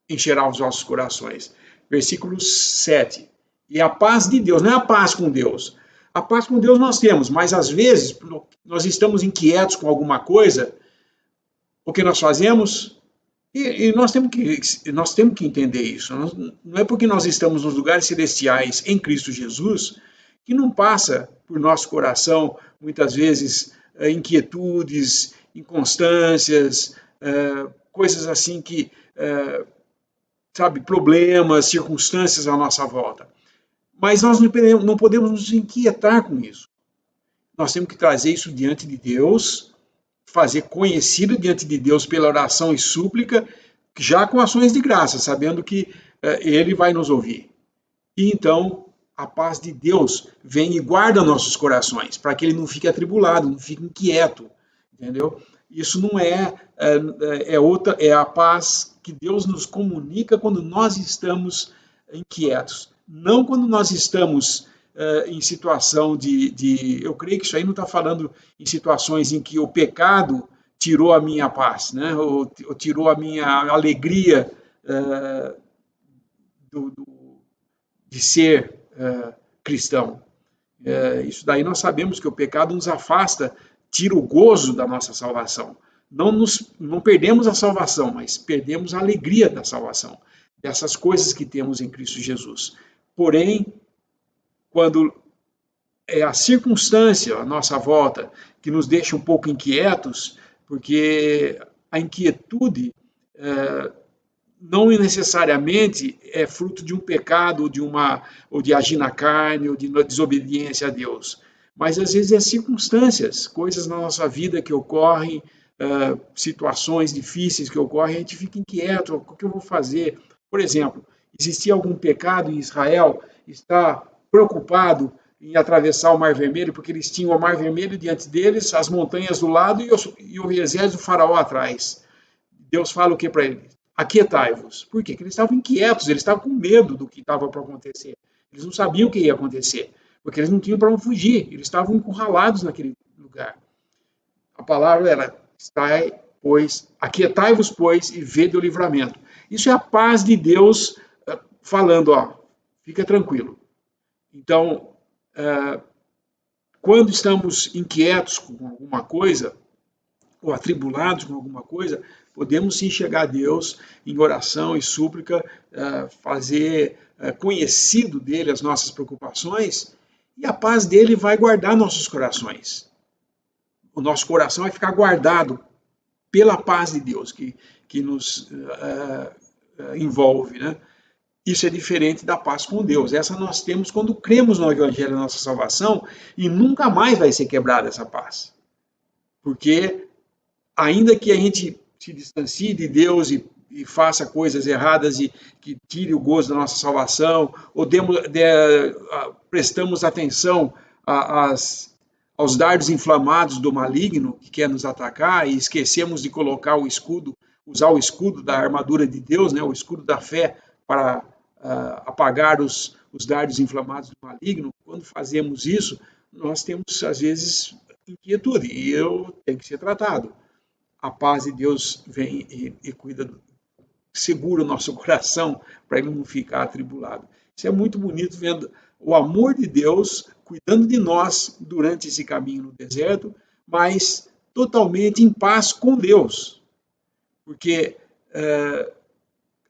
encherá os vossos corações. Versículo 7. E a paz de Deus, não é a paz com Deus. A paz com Deus nós temos, mas às vezes nós estamos inquietos com alguma coisa, o que nós fazemos? E nós temos que entender isso. Não é porque nós estamos nos lugares celestiais em Cristo Jesus que não passa por nosso coração, muitas vezes, inquietudes, inconstâncias, coisas assim que, problemas, circunstâncias à nossa volta. Mas nós não podemos nos inquietar com isso. Nós temos que trazer isso diante de Deus, fazer conhecido diante de Deus pela oração e súplica, já com ações de graça, sabendo que Ele vai nos ouvir. E então a paz de Deus vem e guarda nossos corações, para que ele não fique atribulado, não fique inquieto, entendeu? Isso não é a paz que Deus nos comunica quando nós estamos inquietos. Não quando nós estamos em situação eu creio que isso aí não está falando em situações em que o pecado tirou a minha paz, né? ou tirou a minha alegria de ser cristão. Isso daí nós sabemos que o pecado nos afasta, tira o gozo da nossa salvação. Não perdemos a salvação, mas perdemos a alegria da salvação, dessas coisas que temos em Cristo Jesus. Porém, quando é a circunstância à nossa volta que nos deixa um pouco inquietos, porque a inquietude não necessariamente é fruto de um pecado, ou de agir na carne, ou de desobediência a Deus. mas às vezes é circunstâncias, coisas na nossa vida que ocorrem, situações difíceis que ocorrem, a gente fica inquieto, o que eu vou fazer? Por exemplo, existia algum pecado em Israel, está preocupado em atravessar o Mar Vermelho, porque eles tinham o Mar Vermelho diante deles, as montanhas do lado e o exército do faraó atrás. Deus fala o que para eles? Aquietai-vos. Por quê? Porque eles estavam inquietos, eles estavam com medo do que estava para acontecer. Eles não sabiam o que ia acontecer, porque eles não tinham para onde fugir, eles estavam encurralados naquele lugar. A palavra era, aquietai-vos, pois, e vede o livramento. Isso é a paz de Deus falando, fica tranquilo. Então, quando estamos inquietos com alguma coisa, ou atribulados com alguma coisa, podemos sim chegar a Deus em oração e súplica, fazer conhecido dele as nossas preocupações, e a paz dele vai guardar nossos corações. O nosso coração vai ficar guardado pela paz de Deus que nos envolve, né? Isso é diferente da paz com Deus. Essa nós temos quando cremos no Evangelho da nossa salvação e nunca mais vai ser quebrada essa paz. Porque ainda que a gente se distancie de Deus e faça coisas erradas e que tire o gozo da nossa salvação, ou prestamos atenção aos dardos inflamados do maligno que quer nos atacar e esquecemos de colocar o escudo, usar o escudo da armadura de Deus, né, o escudo da fé, para apagar os dardos inflamados do maligno. Quando fazemos isso, nós temos, às vezes, inquietude, e eu tenho que ser tratado. A paz de Deus vem e cuida, segura o nosso coração para ele não ficar atribulado. Isso é muito bonito, vendo o amor de Deus cuidando de nós durante esse caminho no deserto, mas totalmente em paz com Deus. Porque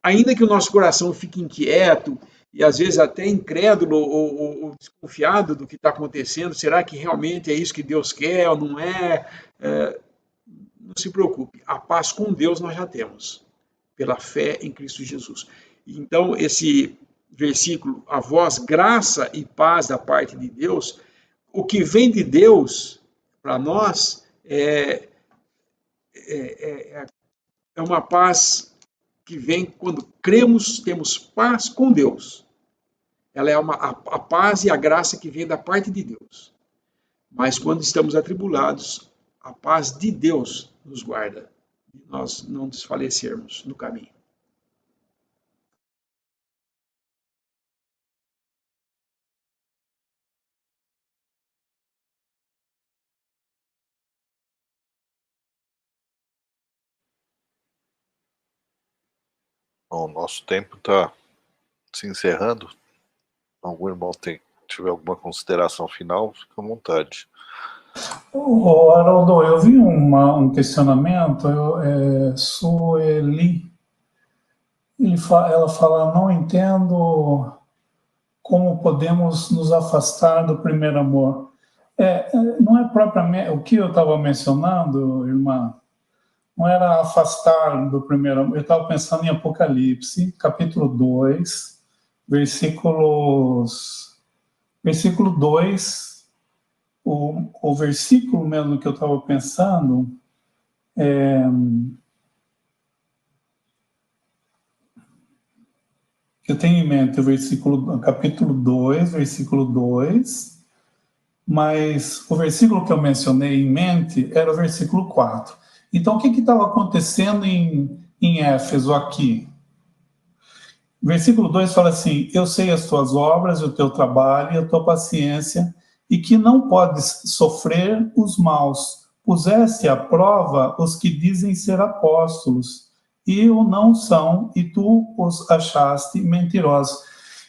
ainda que o nosso coração fique inquieto e às vezes até incrédulo ou desconfiado do que está acontecendo, será que realmente é isso que Deus quer ou não é? Não se preocupe, a paz com Deus nós já temos, pela fé em Cristo Jesus. Então, esse versículo, a vós graça e paz da parte de Deus, o que vem de Deus para nós é uma paz que vem quando cremos, temos paz com Deus. Ela é a paz e a graça que vem da parte de Deus. Mas quando estamos atribulados, a paz de Deus nos guarda, e nós não desfalecermos no caminho. Bom, o nosso tempo está se encerrando. Algum irmão tiver alguma consideração final, fica à vontade. Haroldo, eu vi um questionamento, Sueli, ela fala, não entendo como podemos nos afastar do primeiro amor. Não é propriamente, o que eu estava mencionando, irmã, não era afastar do primeiro amor, eu estava pensando em Apocalipse, capítulo 2, versículo 2, o versículo mesmo que eu estava pensando eu tenho em mente o capítulo 2, versículo 2, mas o versículo que eu mencionei em mente era o versículo 4. Então, o que estava acontecendo em Éfeso aqui? Versículo 2 fala assim, eu sei as tuas obras, o teu trabalho e a tua paciência, e que não podes sofrer os maus. Puseste à prova os que dizem ser apóstolos, e o não são, e tu os achaste mentirosos.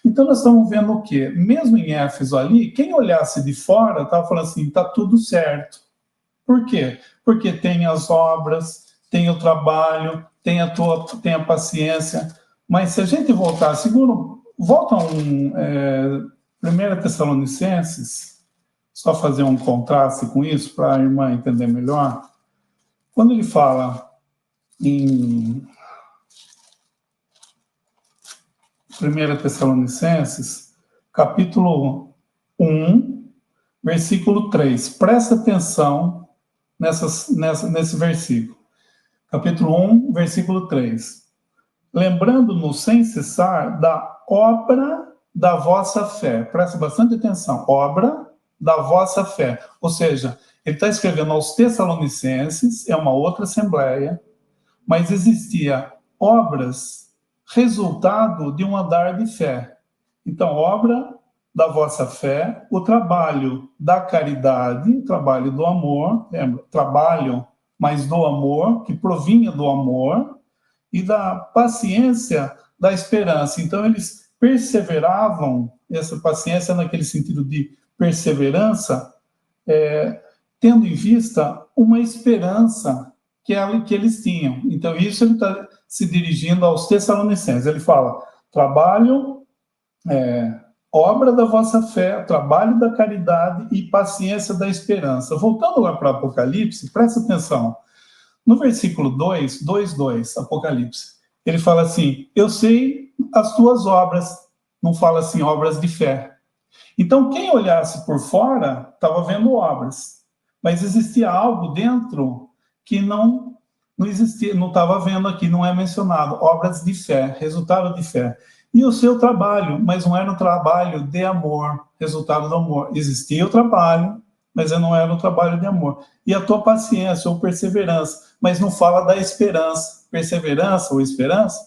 Então nós estamos vendo o quê? Mesmo em Éfeso ali, quem olhasse de fora estava falando assim, está tudo certo. Por quê? Porque tem as obras, tem o trabalho, tem a paciência. Mas se a gente voltar, volta 1 Tessalonicenses, só fazer um contraste com isso, para a irmã entender melhor. Quando ele fala em 1 Tessalonicenses, capítulo 1, versículo 3. Presta atenção nesse versículo. Capítulo 1, versículo 3. Lembrando-nos sem cessar da obra da vossa fé. Presta bastante atenção. Obra da vossa fé. Ou seja, ele está escrevendo aos Tessalonicenses, é uma outra assembleia, mas existia obras, resultado de um andar de fé. Então, obra da vossa fé, o trabalho da caridade, o trabalho do amor, lembra? Trabalho, mas do amor, que provinha do amor, e da paciência da esperança. Então, eles perseveravam, essa paciência naquele sentido de perseverança, tendo em vista uma esperança que eles tinham. Então, isso ele está se dirigindo aos Tessalonicenses. Ele fala, trabalho, obra da vossa fé, trabalho da caridade e paciência da esperança. Voltando lá para o Apocalipse, presta atenção. No versículo 2:2, Apocalipse, ele fala assim, eu sei as tuas obras, não fala assim, obras de fé. Então, quem olhasse por fora, estava vendo obras, mas existia algo dentro que não existia, não estava vendo aqui, não é mencionado, obras de fé, resultado de fé. E o seu trabalho, mas não era um trabalho de amor, resultado do amor. Existia o trabalho, mas não era um trabalho de amor. E a tua paciência ou perseverança, mas não fala da esperança. Perseverança ou esperança,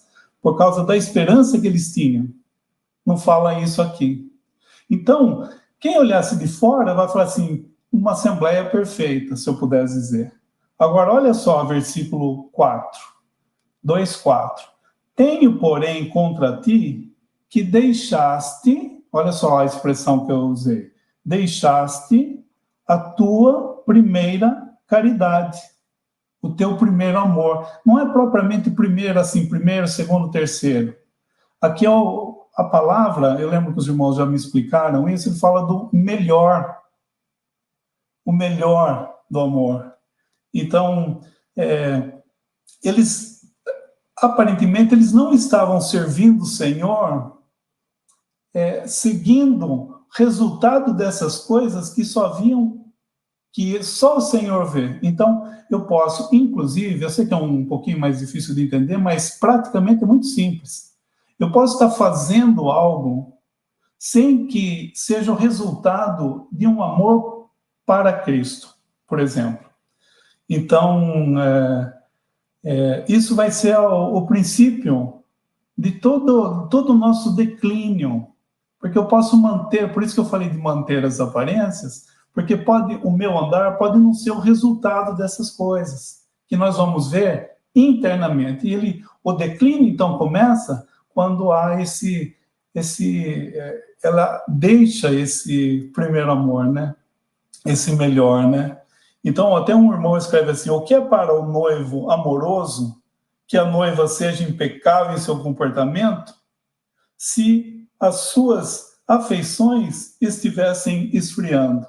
por causa da esperança que eles tinham. Não fala isso aqui. Então, quem olhasse de fora vai falar assim, uma assembleia perfeita, se eu pudesse dizer. Agora, olha só, versículo 4, 2:4. Tenho, porém, contra ti que deixaste, olha só a expressão que eu usei, deixaste a tua primeira caridade, o teu primeiro amor. Não é propriamente primeiro, assim, primeiro, segundo, terceiro. Aqui é a palavra, eu lembro que os irmãos já me explicaram isso, ele fala do melhor, o melhor do amor. Então, aparentemente, eles não estavam servindo o Senhor seguindo o resultado dessas coisas que só o Senhor vê. Então, eu posso, inclusive, eu sei que é um pouquinho mais difícil de entender, mas praticamente é muito simples. Eu posso estar fazendo algo sem que seja o resultado de um amor para Cristo, por exemplo. Então, isso vai ser o princípio de todo o nosso declínio, porque eu posso manter, por isso que eu falei de manter as aparências, porque o meu andar pode não ser o resultado dessas coisas, que nós vamos ver internamente. E o declínio, então, começa quando há ela deixa esse primeiro amor, né? Esse melhor, né? Então, até um irmão escreve assim, o que é para o noivo amoroso que a noiva seja impecável em seu comportamento, se as suas afeições estivessem esfriando?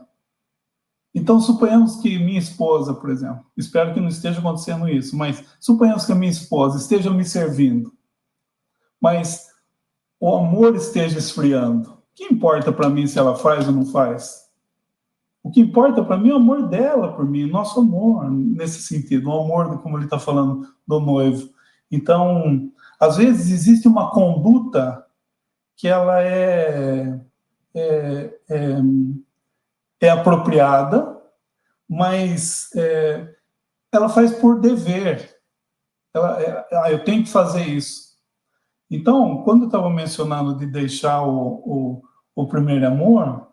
Então, suponhamos que minha esposa, por exemplo, espero que não esteja acontecendo isso, mas suponhamos que a minha esposa esteja me servindo, mas o amor esteja esfriando. O que importa para mim se ela faz ou não faz? O que importa para mim é o amor dela por mim, nosso amor, nesse sentido, o amor, como ele está falando, do noivo. Então, às vezes existe uma conduta que ela é apropriada, mas ela faz por dever. Eu tenho que fazer isso. Então, quando eu estava mencionando de deixar o primeiro amor,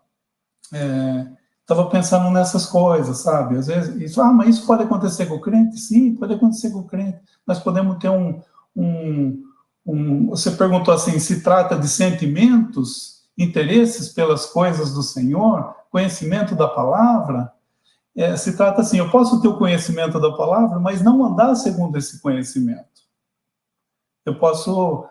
estava pensando nessas coisas, sabe? Às vezes, mas isso pode acontecer com o crente? Sim, pode acontecer com o crente. Nós podemos ter você perguntou assim, se trata de sentimentos, interesses pelas coisas do Senhor, conhecimento da palavra? Se trata assim, eu posso ter o conhecimento da palavra, mas não andar segundo esse conhecimento. Eu posso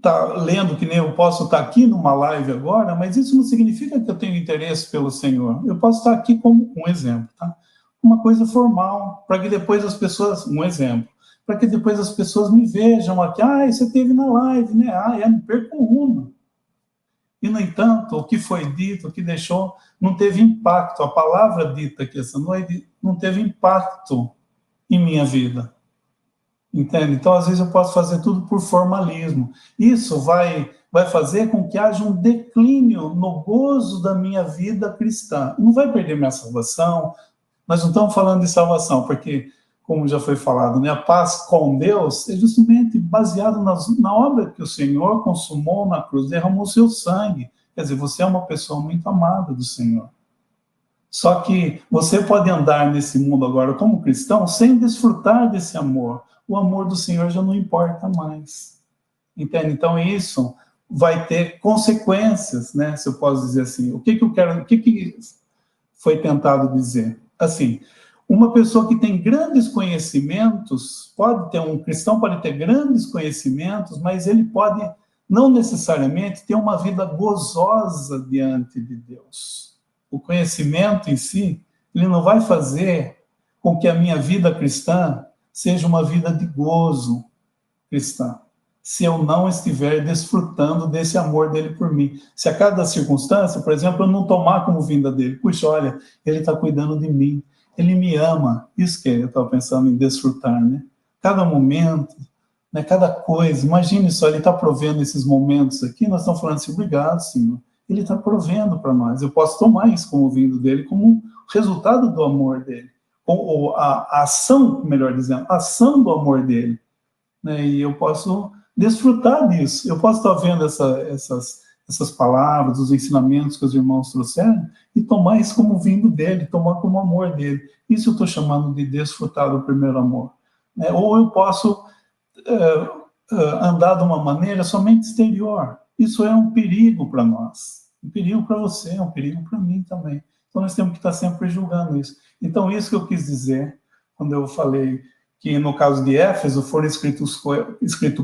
tá lendo, que nem eu posso estar aqui numa live agora, mas isso não significa que eu tenho interesse pelo Senhor. Eu posso estar aqui como um exemplo, tá? Uma coisa formal, para que depois as pessoas, para que depois as pessoas me vejam aqui, você esteve na live, né? Me perco uma. E, no entanto, o que foi dito, o que deixou, não teve impacto. A palavra dita aqui essa noite não teve impacto em minha vida. Entende? Então, às vezes, eu posso fazer tudo por formalismo. Isso vai fazer com que haja um declínio no gozo da minha vida cristã. Não vai perder minha salvação. Nós não estamos falando de salvação, porque, como já foi falado, né, a paz com Deus é justamente baseado na obra que o Senhor consumou na cruz, derramou seu sangue. Quer dizer, você é uma pessoa muito amada do Senhor. Só que você pode andar nesse mundo agora como cristão sem desfrutar desse amor. O amor do Senhor já não importa mais. Entende? Então isso vai ter consequências, né? Se eu posso dizer assim. O que foi tentado dizer? Assim, uma pessoa que tem grandes conhecimentos, um cristão pode ter grandes conhecimentos, mas ele pode não necessariamente ter uma vida gozosa diante de Deus. O conhecimento em si, ele não vai fazer com que a minha vida cristã seja uma vida de gozo cristã, se eu não estiver desfrutando desse amor dele por mim. Se a cada circunstância, por exemplo, eu não tomar como vinda dele, puxa, olha, ele está cuidando de mim, ele me ama, isso que eu estava pensando em desfrutar, né? Cada momento, né? Cada coisa, imagine só, ele está provendo esses momentos aqui, nós estamos falando assim, obrigado, Senhor, ele está provendo para nós, eu posso tomar isso como vindo dele, como resultado do amor dele, ou a ação, melhor dizendo, a ação do amor dele, né? E eu posso desfrutar disso, eu posso estar vendo essas palavras, os ensinamentos que os irmãos trouxeram, e tomar isso como vindo dele, tomar como amor dele. Isso eu estou chamando de desfrutar do primeiro amor. Né? Ou eu posso andar de uma maneira somente exterior. Isso é um perigo para nós. Um perigo para você, um perigo para mim também. Então nós temos que estar sempre julgando isso. Então isso que eu quis dizer, quando eu falei que no caso de Éfeso foram escritas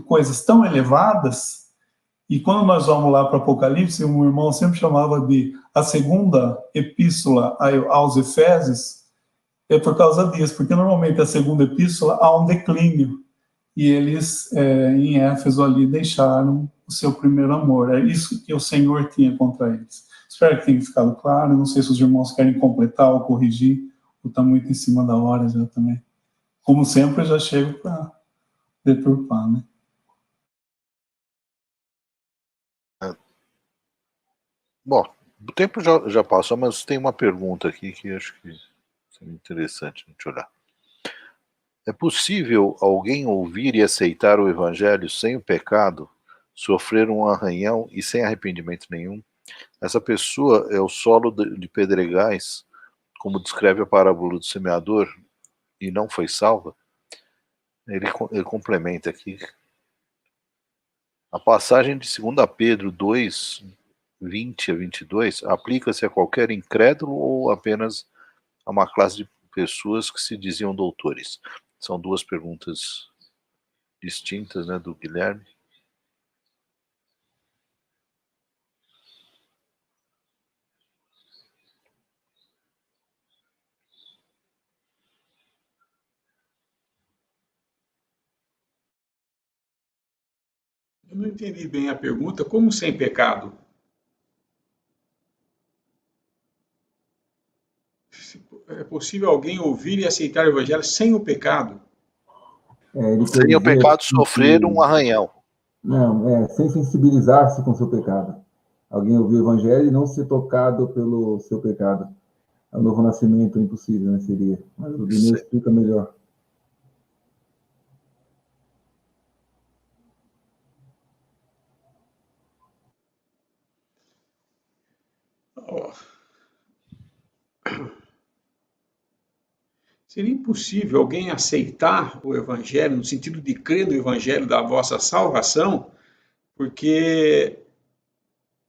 coisas tão elevadas, e quando nós vamos lá para Apocalipse, um irmão sempre chamava de a segunda epístola aos Efésios, é por causa disso, porque normalmente a segunda epístola há um declínio, e eles, em Éfeso ali, deixaram o seu primeiro amor. É isso que o Senhor tinha contra eles. Espero que tenha ficado claro, não sei se os irmãos querem completar ou corrigir, ou está muito em cima da hora já também. Como sempre, eu já chego para deturpar, né? Bom, o tempo já passou, mas tem uma pergunta aqui que acho que é interessante a gente olhar. É possível alguém ouvir e aceitar o Evangelho sem o pecado, sofrer um arranhão e sem arrependimento nenhum? Essa pessoa é o solo de pedregais, como descreve a parábola do semeador, e não foi salva? Ele complementa aqui. A passagem de 2 Pedro 2, 20 a 22, aplica-se a qualquer incrédulo ou apenas a uma classe de pessoas que se diziam doutores? São duas perguntas distintas, né, do Guilherme. Eu não entendi bem a pergunta. Como sem pecado? É possível alguém ouvir e aceitar o Evangelho sem o pecado? Sem o pecado sofrer um arranhão. Não, sem sensibilizar-se com o seu pecado. Alguém ouvir o Evangelho e não ser tocado pelo seu pecado. O novo nascimento impossível, né, seria. Mas o Guilherme explica melhor. Seria impossível alguém aceitar o Evangelho, no sentido de crer no Evangelho da vossa salvação, porque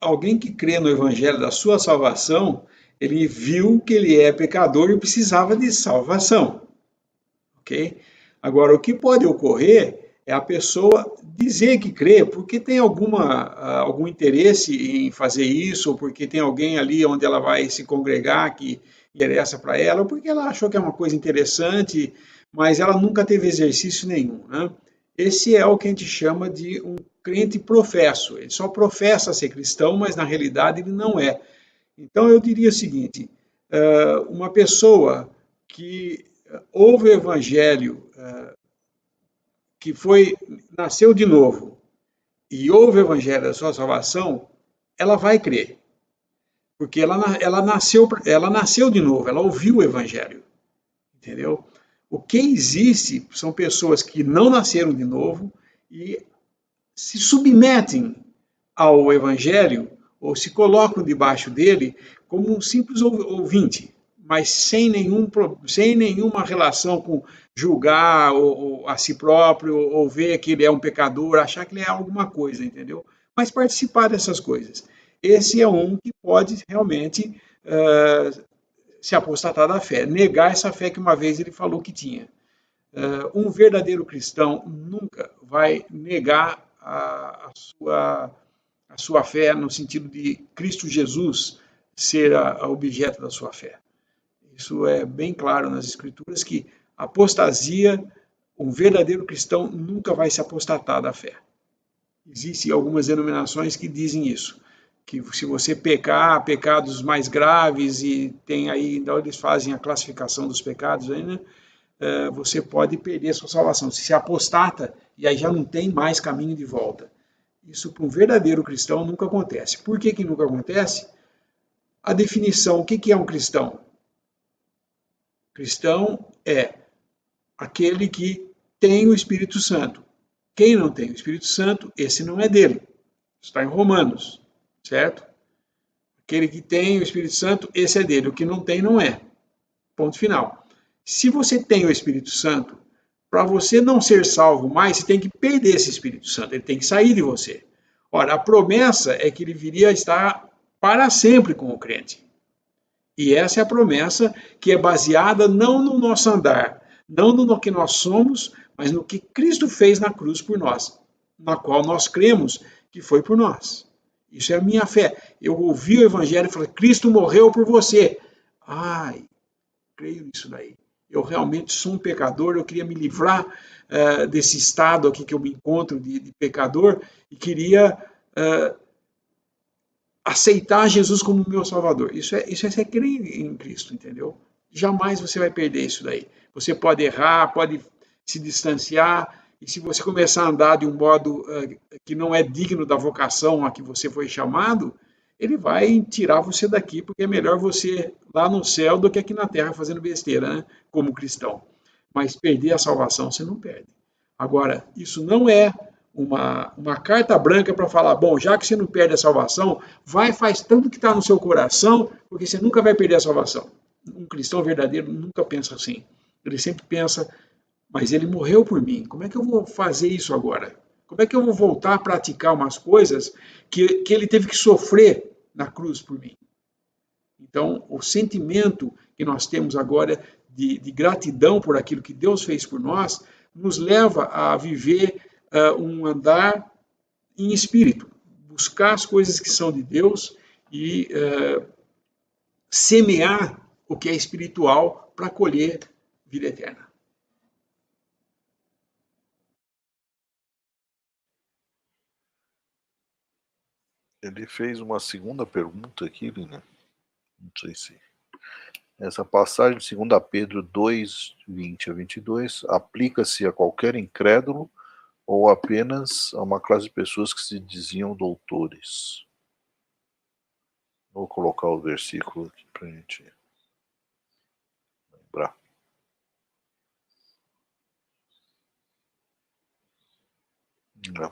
alguém que crê no Evangelho da sua salvação, ele viu que ele é pecador e precisava de salvação. Ok? Agora, o que pode ocorrer é a pessoa dizer que crê, porque tem algum interesse em fazer isso, ou porque tem alguém ali onde ela vai se congregar que interessa para ela, ou porque ela achou que é uma coisa interessante, mas ela nunca teve exercício nenhum, né? esse é o que a gente chama de um crente professo. Ele só professa ser cristão, mas na realidade ele não é. Então eu diria o seguinte: uma pessoa que ouve o evangelho, que nasceu de novo e ouve o evangelho da sua salvação, ela vai crer, porque ela nasceu de novo, ela ouviu o evangelho, entendeu? O que existe são pessoas que não nasceram de novo e se submetem ao evangelho ou se colocam debaixo dele como um simples ouvinte, mas sem nenhuma relação com julgar a si próprio, ou ver que ele é um pecador, achar que ele é alguma coisa, entendeu? Mas participar dessas coisas. Esse é um que pode realmente se apostatar da fé, negar essa fé que uma vez ele falou que tinha. Um verdadeiro cristão nunca vai negar a sua fé no sentido de Cristo Jesus ser a objeto da sua fé. Isso é bem claro nas Escrituras que apostasia, um verdadeiro cristão nunca vai se apostatar da fé. Existem algumas denominações que dizem isso, que se você pecar pecados mais graves, e tem aí, então eles fazem a classificação dos pecados aí, né? Você pode perder a sua salvação. Se apostata, e aí já não tem mais caminho de volta. Isso para um verdadeiro cristão nunca acontece. Por que nunca acontece? A definição, o que é um cristão? Cristão é aquele que tem o Espírito Santo. Quem não tem o Espírito Santo, esse não é dele. Está em Romanos, certo? Aquele que tem o Espírito Santo, esse é dele. O que não tem, não é. Ponto final. Se você tem o Espírito Santo, para você não ser salvo mais, você tem que perder esse Espírito Santo, ele tem que sair de você. Ora, a promessa é que ele viria a estar para sempre com o crente. E essa é a promessa que é baseada não no nosso andar, não no que nós somos, mas no que Cristo fez na cruz por nós, na qual nós cremos que foi por nós. Isso é a minha fé. Eu ouvi o Evangelho e falei, Cristo morreu por você. Ai, creio nisso daí. Eu realmente sou um pecador, eu queria me livrar desse estado aqui que eu me encontro de pecador e queria aceitar Jesus como meu Salvador. Isso é ser crer em Cristo, entendeu? Jamais você vai perder isso daí. Você pode errar, pode se distanciar, e se você começar a andar de um modo que não é digno da vocação a que você foi chamado, ele vai tirar você daqui, porque é melhor você lá no céu do que aqui na terra fazendo besteira, né? Como cristão. Mas perder a salvação você não perde. Agora, isso não é uma carta branca para falar, bom, já que você não perde a salvação, vai, faz tanto que está no seu coração, porque você nunca vai perder a salvação. Um cristão verdadeiro nunca pensa assim. Ele sempre pensa, mas ele morreu por mim, como é que eu vou fazer isso agora? Como é que eu vou voltar a praticar umas coisas que ele teve que sofrer na cruz por mim? Então, o sentimento que nós temos agora de gratidão por aquilo que Deus fez por nós, nos leva a viver um andar em espírito, buscar as coisas que são de Deus e semear o que é espiritual para colher vida eterna. Ele fez uma segunda pergunta aqui, Lina. Não sei se... Essa passagem de 2 Pedro 2, 20 a 22, aplica-se a qualquer incrédulo ou apenas a uma classe de pessoas que se diziam doutores? Vou colocar o versículo aqui para a gente lembrar. Não.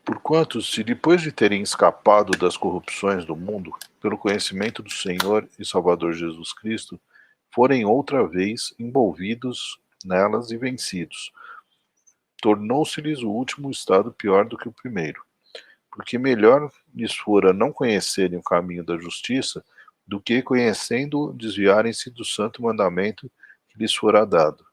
Porquanto, se depois de terem escapado das corrupções do mundo, pelo conhecimento do Senhor e Salvador Jesus Cristo, forem outra vez envolvidos nelas e vencidos, tornou-se-lhes o último estado pior do que o primeiro. Porque melhor lhes fora não conhecerem o caminho da justiça, do que, conhecendo-o, desviarem-se do santo mandamento que lhes fora dado.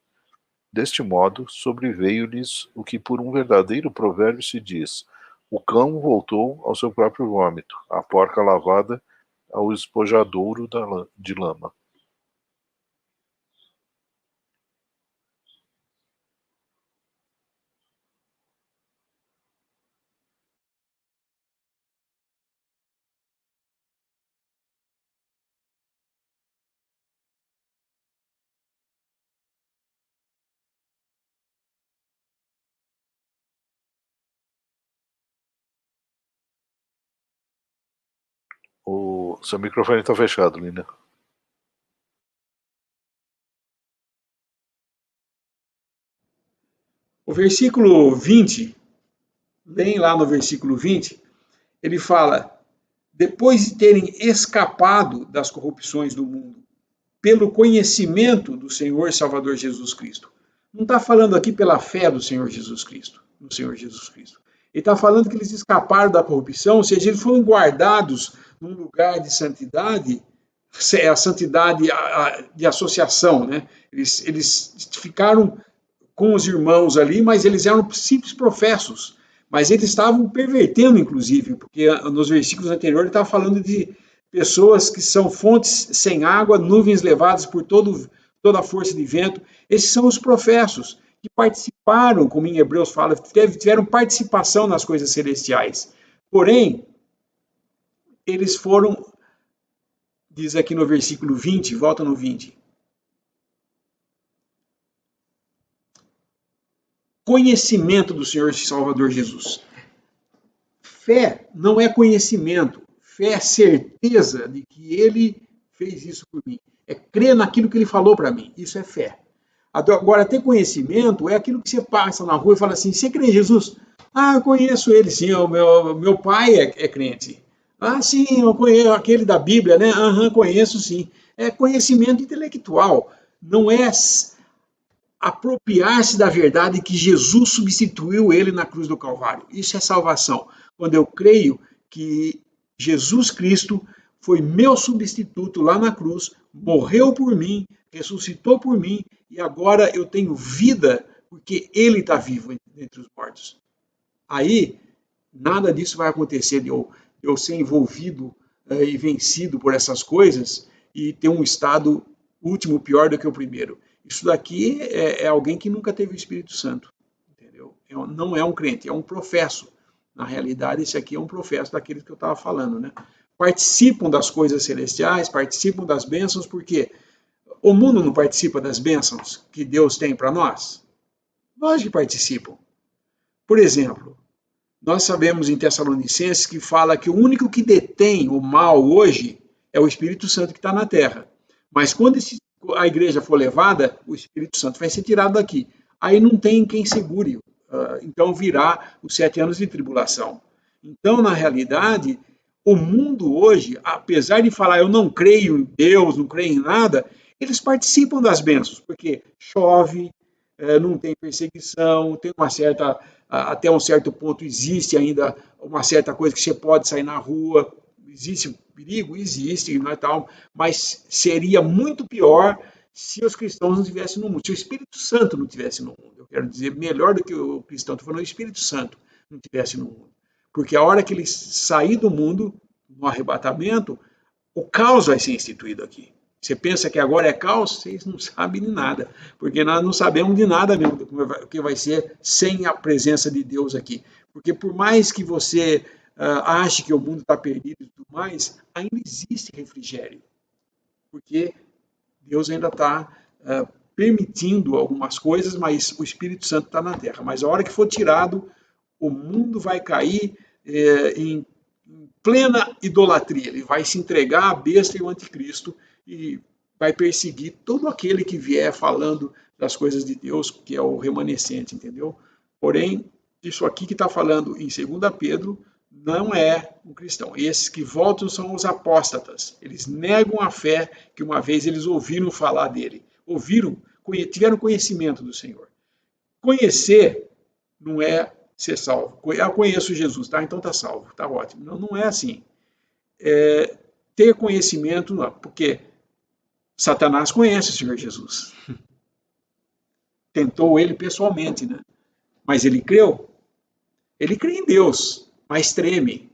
Deste modo, sobreveio-lhes o que por um verdadeiro provérbio se diz: o cão voltou ao seu próprio vômito, a porca lavada ao espojadouro de lama. O seu microfone está fechado, Lina. O versículo 20, bem lá no versículo 20, ele fala: depois de terem escapado das corrupções do mundo, pelo conhecimento do Senhor e Salvador Jesus Cristo. Não está falando aqui pela fé do Senhor Jesus Cristo, no Senhor Jesus Cristo. Ele está falando que eles escaparam da corrupção, ou seja, eles foram guardados num lugar de santidade, a santidade de associação, né? Eles ficaram com os irmãos ali, mas eles eram simples professos. Mas eles estavam pervertendo, inclusive, porque nos versículos anteriores ele estava falando de pessoas que são fontes sem água, nuvens levadas por toda a força de vento. Esses são os professos que participaram, como em Hebreus fala, tiveram participação nas coisas celestiais. Porém, eles foram, diz aqui no versículo 20, volta no 20. Conhecimento do Senhor e Salvador Jesus. Fé não é conhecimento, fé é certeza de que Ele fez isso por mim. É crer naquilo que Ele falou para mim. Isso é fé. Agora, ter conhecimento é aquilo que você passa na rua e fala assim: você crê em Jesus? Ah, eu conheço ele, sim. O meu pai é crente. Ah, sim, eu conheço aquele da Bíblia, né? Aham, conheço, sim. É conhecimento intelectual. Não é apropriar-se da verdade que Jesus substituiu ele na cruz do Calvário. Isso é salvação. Quando eu creio que Jesus Cristo foi meu substituto lá na cruz, morreu por mim, ressuscitou por mim, e agora eu tenho vida porque ele está vivo entre os mortos. Aí, nada disso vai acontecer de eu ser envolvido e vencido por essas coisas e ter um estado último pior do que o primeiro. Isso daqui é alguém que nunca teve o Espírito Santo, entendeu? Não é um crente, é um professo. Na realidade, esse aqui é um professo daqueles que eu estava falando, né? Participam das coisas celestiais, participam das bênçãos, porque o mundo não participa das bênçãos que Deus tem para nós? Nós que participam. Por exemplo, nós sabemos em Tessalonicenses que fala que o único que detém o mal hoje é o Espírito Santo que está na terra. Mas quando a igreja for levada, o Espírito Santo vai ser tirado daqui. Aí não tem quem segure. Então virá os 7 anos de tribulação. Então, na realidade, o mundo hoje, apesar de falar eu não creio em Deus, não creio em nada, eles participam das bênçãos, porque chove, não tem perseguição, tem uma certa, até um certo ponto existe ainda uma certa coisa que você pode sair na rua, existe perigo? Existe, não é tal, mas seria muito pior se os cristãos não estivessem no mundo, se o Espírito Santo não estivesse no mundo. Eu quero dizer, melhor do que o cristão, estou falando, o Espírito Santo não estivesse no mundo. Porque a hora que ele sair do mundo, no arrebatamento, o caos vai ser instituído aqui. Você pensa que agora é caos? Vocês não sabem de nada, porque nós não sabemos de nada mesmo o que vai ser sem a presença de Deus aqui. Porque por mais que você ache que o mundo está perdido e tudo mais, ainda existe refrigério. Porque Deus ainda está permitindo algumas coisas, mas o Espírito Santo está na terra. Mas a hora que for tirado, o mundo vai cair em plena idolatria. Ele vai se entregar à besta e ao anticristo e vai perseguir todo aquele que vier falando das coisas de Deus, que é o remanescente, entendeu? Porém, isso aqui que está falando em 2 Pedro não é um cristão. Esses que voltam são os apóstatas. Eles negam a fé que uma vez eles ouviram falar dele. Tiveram conhecimento do Senhor. Conhecer não é ser salvo. Eu conheço Jesus, tá? Então tá salvo, tá ótimo. Não é assim. Ter conhecimento, não, porque Satanás conhece o Senhor Jesus. Tentou ele pessoalmente, né? Mas ele creu. Ele crê em Deus, mas treme.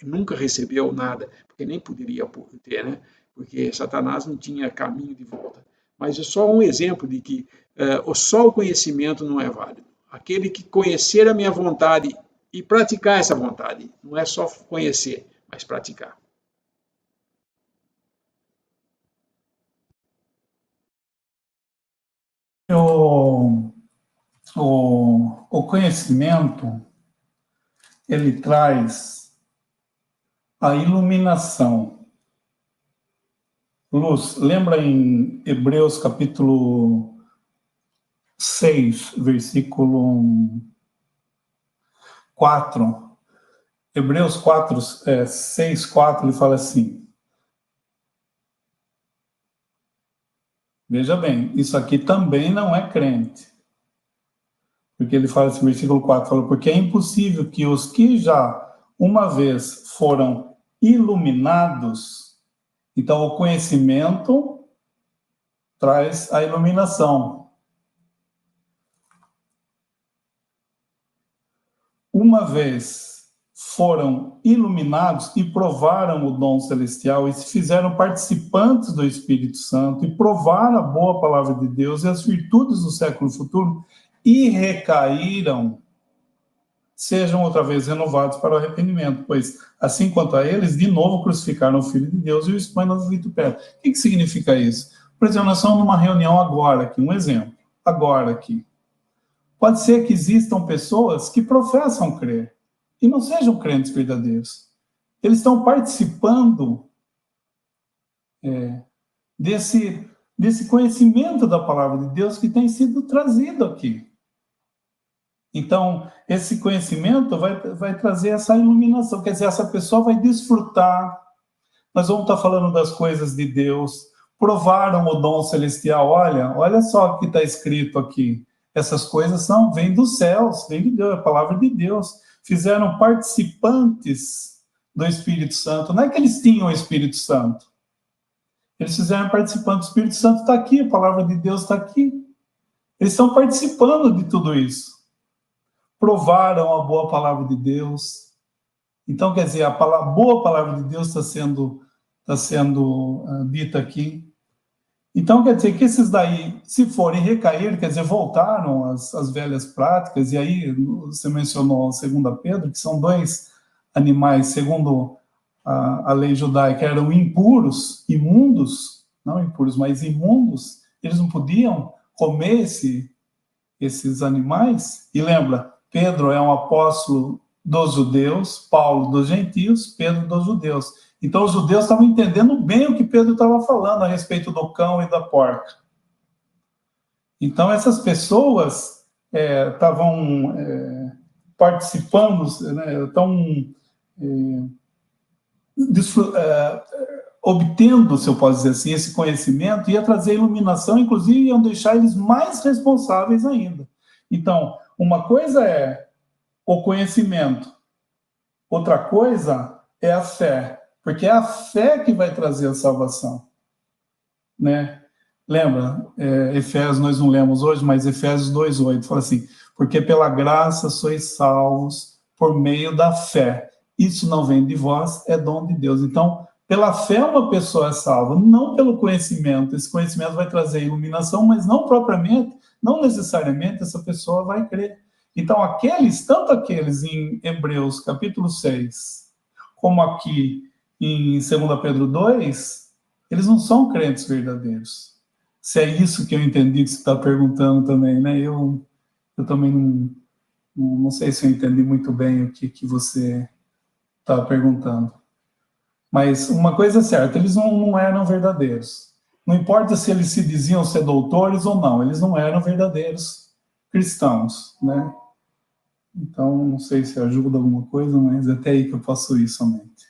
Nunca recebeu nada, porque nem poderia ter, né? Porque Satanás não tinha caminho de volta. Mas é só um exemplo de que só o conhecimento não é válido. Aquele que conhecer a minha vontade e praticar essa vontade, não é só conhecer, mas praticar. O conhecimento, ele traz A iluminação. Luz, lembra em Hebreus capítulo 6, versículo 4. Hebreus 4, 6, 4, ele fala assim. Veja bem, isso aqui também não é crente. Porque ele fala assim, versículo 4, fala, porque é impossível que os que já uma vez foram iluminados, então o conhecimento traz a iluminação. Uma vez foram iluminados e provaram o dom celestial e se fizeram participantes do Espírito Santo e provaram a boa palavra de Deus e as virtudes do século futuro e recaíram, sejam outra vez renovados para o arrependimento, pois, assim quanto a eles, de novo crucificaram o Filho de Deus e o expõem nas vitupérias. O que significa isso? Por exemplo, nós estamos numa reunião agora aqui, um exemplo, agora aqui. Pode ser que existam pessoas que professam crer e não sejam crentes verdadeiros. Eles estão participando desse conhecimento da palavra de Deus que tem sido trazido aqui. Então, esse conhecimento vai trazer essa iluminação, quer dizer, essa pessoa vai desfrutar. Nós vamos estar falando das coisas de Deus, provaram o dom celestial. Olha só o que está escrito aqui. Essas coisas vêm dos céus, vêm de Deus, é a palavra de Deus. Fizeram participantes do Espírito Santo. Não é que eles tinham o Espírito Santo. Eles fizeram participantes. O Espírito Santo está aqui, a palavra de Deus está aqui. Eles estão participando de tudo isso. Provaram a boa palavra de Deus. Então, quer dizer, boa palavra de Deus está sendo dita aqui. Então, quer dizer que esses daí, se forem recair, quer dizer, voltaram às velhas práticas, e aí você mencionou 2 Pedro, que são dois animais, segundo a lei judaica, eram impuros, imundos, não impuros, mas imundos, eles não podiam comer esses animais. E lembra, Pedro é um apóstolo dos judeus, Paulo dos gentios, Pedro dos judeus. Então os judeus estavam entendendo bem o que Pedro estava falando a respeito do cão e da porca. Então essas pessoas estavam participando, estão obtendo, se eu posso dizer assim, esse conhecimento, ia trazer iluminação, inclusive iam deixar eles mais responsáveis ainda. Então, uma coisa é o conhecimento, outra coisa é a fé, porque é a fé que vai trazer a salvação, né? Lembra, Efésios, nós não lemos hoje, mas Efésios 2:8 fala assim, porque pela graça sois salvos por meio da fé. Isso não vem de vós, é dom de Deus. Então, pela fé uma pessoa é salva, não pelo conhecimento. Esse conhecimento vai trazer iluminação, mas não propriamente, não necessariamente essa pessoa vai crer. Então, tanto aqueles em Hebreus capítulo 6, como aqui em 2 Pedro 2, eles não são crentes verdadeiros. Se é isso que eu entendi que você está perguntando também, né? Eu também não sei se eu entendi muito bem o que você está perguntando. Mas uma coisa é certa, eles não eram verdadeiros. Não importa se eles se diziam ser doutores ou não, eles não eram verdadeiros cristãos, né? Então, não sei se ajuda alguma coisa, mas é até aí que eu posso ir somente.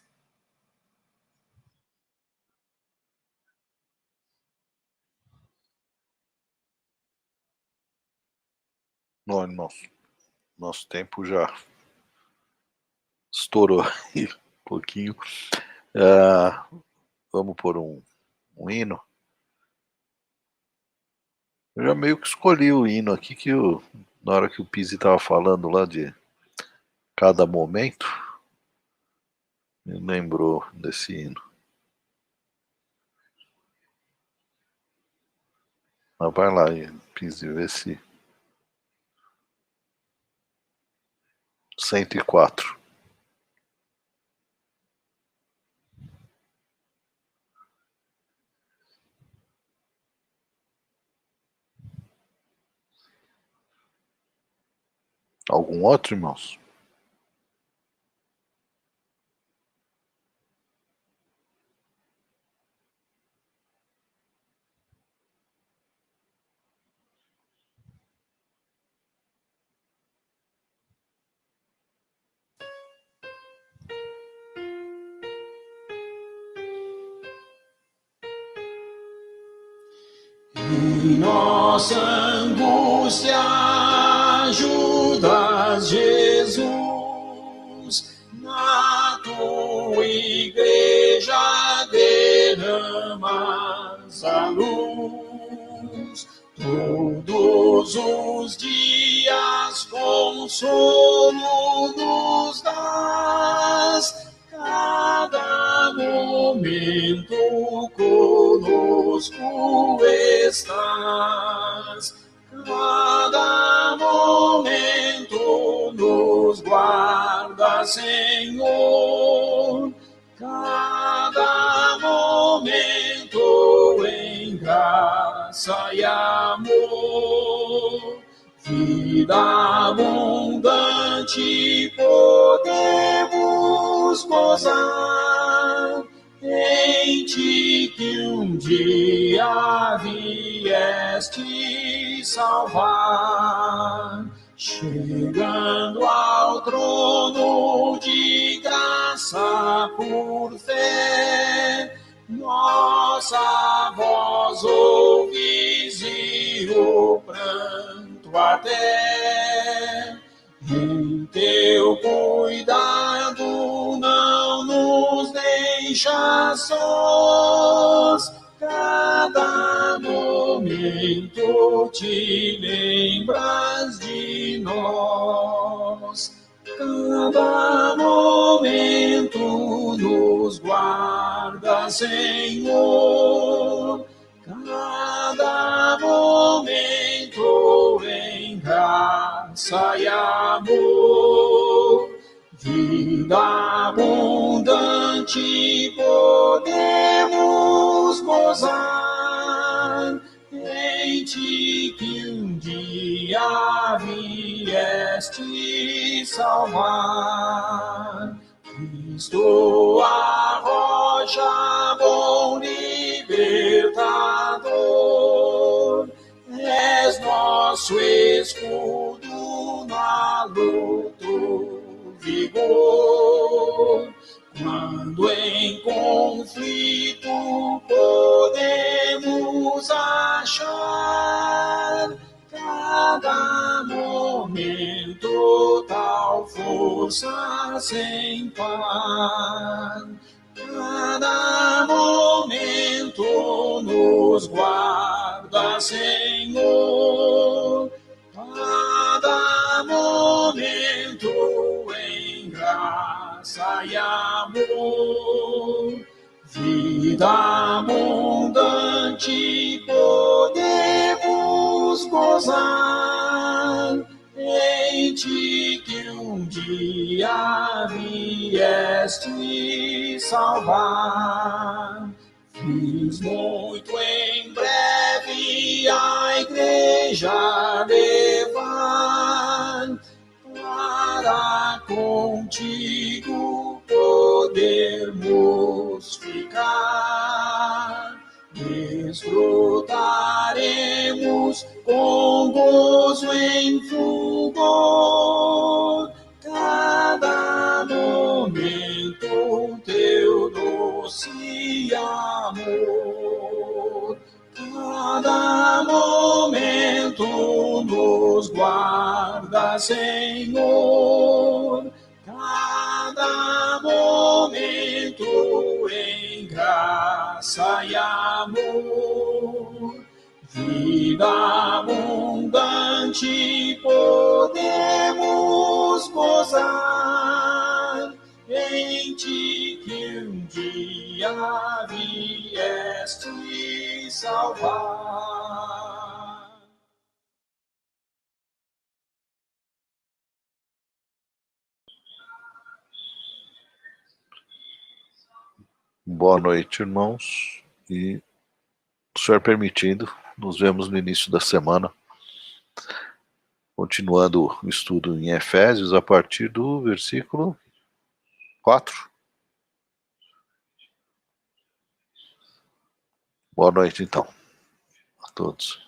Bom, nosso tempo já estourou aí um pouquinho. Vamos por um hino. Eu já meio que escolhi o hino aqui, na hora que o Pizzi estava falando lá de cada momento, me lembrou desse hino. Mas vai lá, Pizzi, vê se... 104. Algum outro, irmãos? Em nossa angústia ajudas, Jesus, na tua igreja derramas a luz. Todos os dias consolo nos dás, cada momento conosco estás, cada momento nos guarda, Senhor, cada momento em graça e amor. Vida abundante podemos gozar, em ti que um dia vieste salvar. Chegando ao trono de graça por fé, nossa voz ouvis e o pranto até. Em teu cuidado não nos deixa sós, cada momento te lembras de nós, cada momento nos guarda, Senhor, cada momento em graça e amor. Vida abundante podemos gozar, em ti que um dia vieste salvar. Cristo, a rocha, bom libertador, és nosso escudo na luta, vigor. Quando em conflito podemos achar, cada momento tal força sem par. Cada momento nos guarda, Senhor, cada momento em graça e amor. Vida abundante podemos gozar, em ti que um dia vieste salvar. Fiz muito em breve a igreja levar, para contigo podermos ficar. Desfrutaremos com gozo em fulgor, cada momento teu doce amor. Cada momento nos guarda, Senhor, cada momento em graça e amor. Vida abundante podemos gozar, em ti que um dia vieste salvar. Boa noite, irmãos, e o Senhor permitindo, nos vemos no início da semana, continuando o estudo em Efésios, a partir do versículo 4. Boa noite, então, a todos.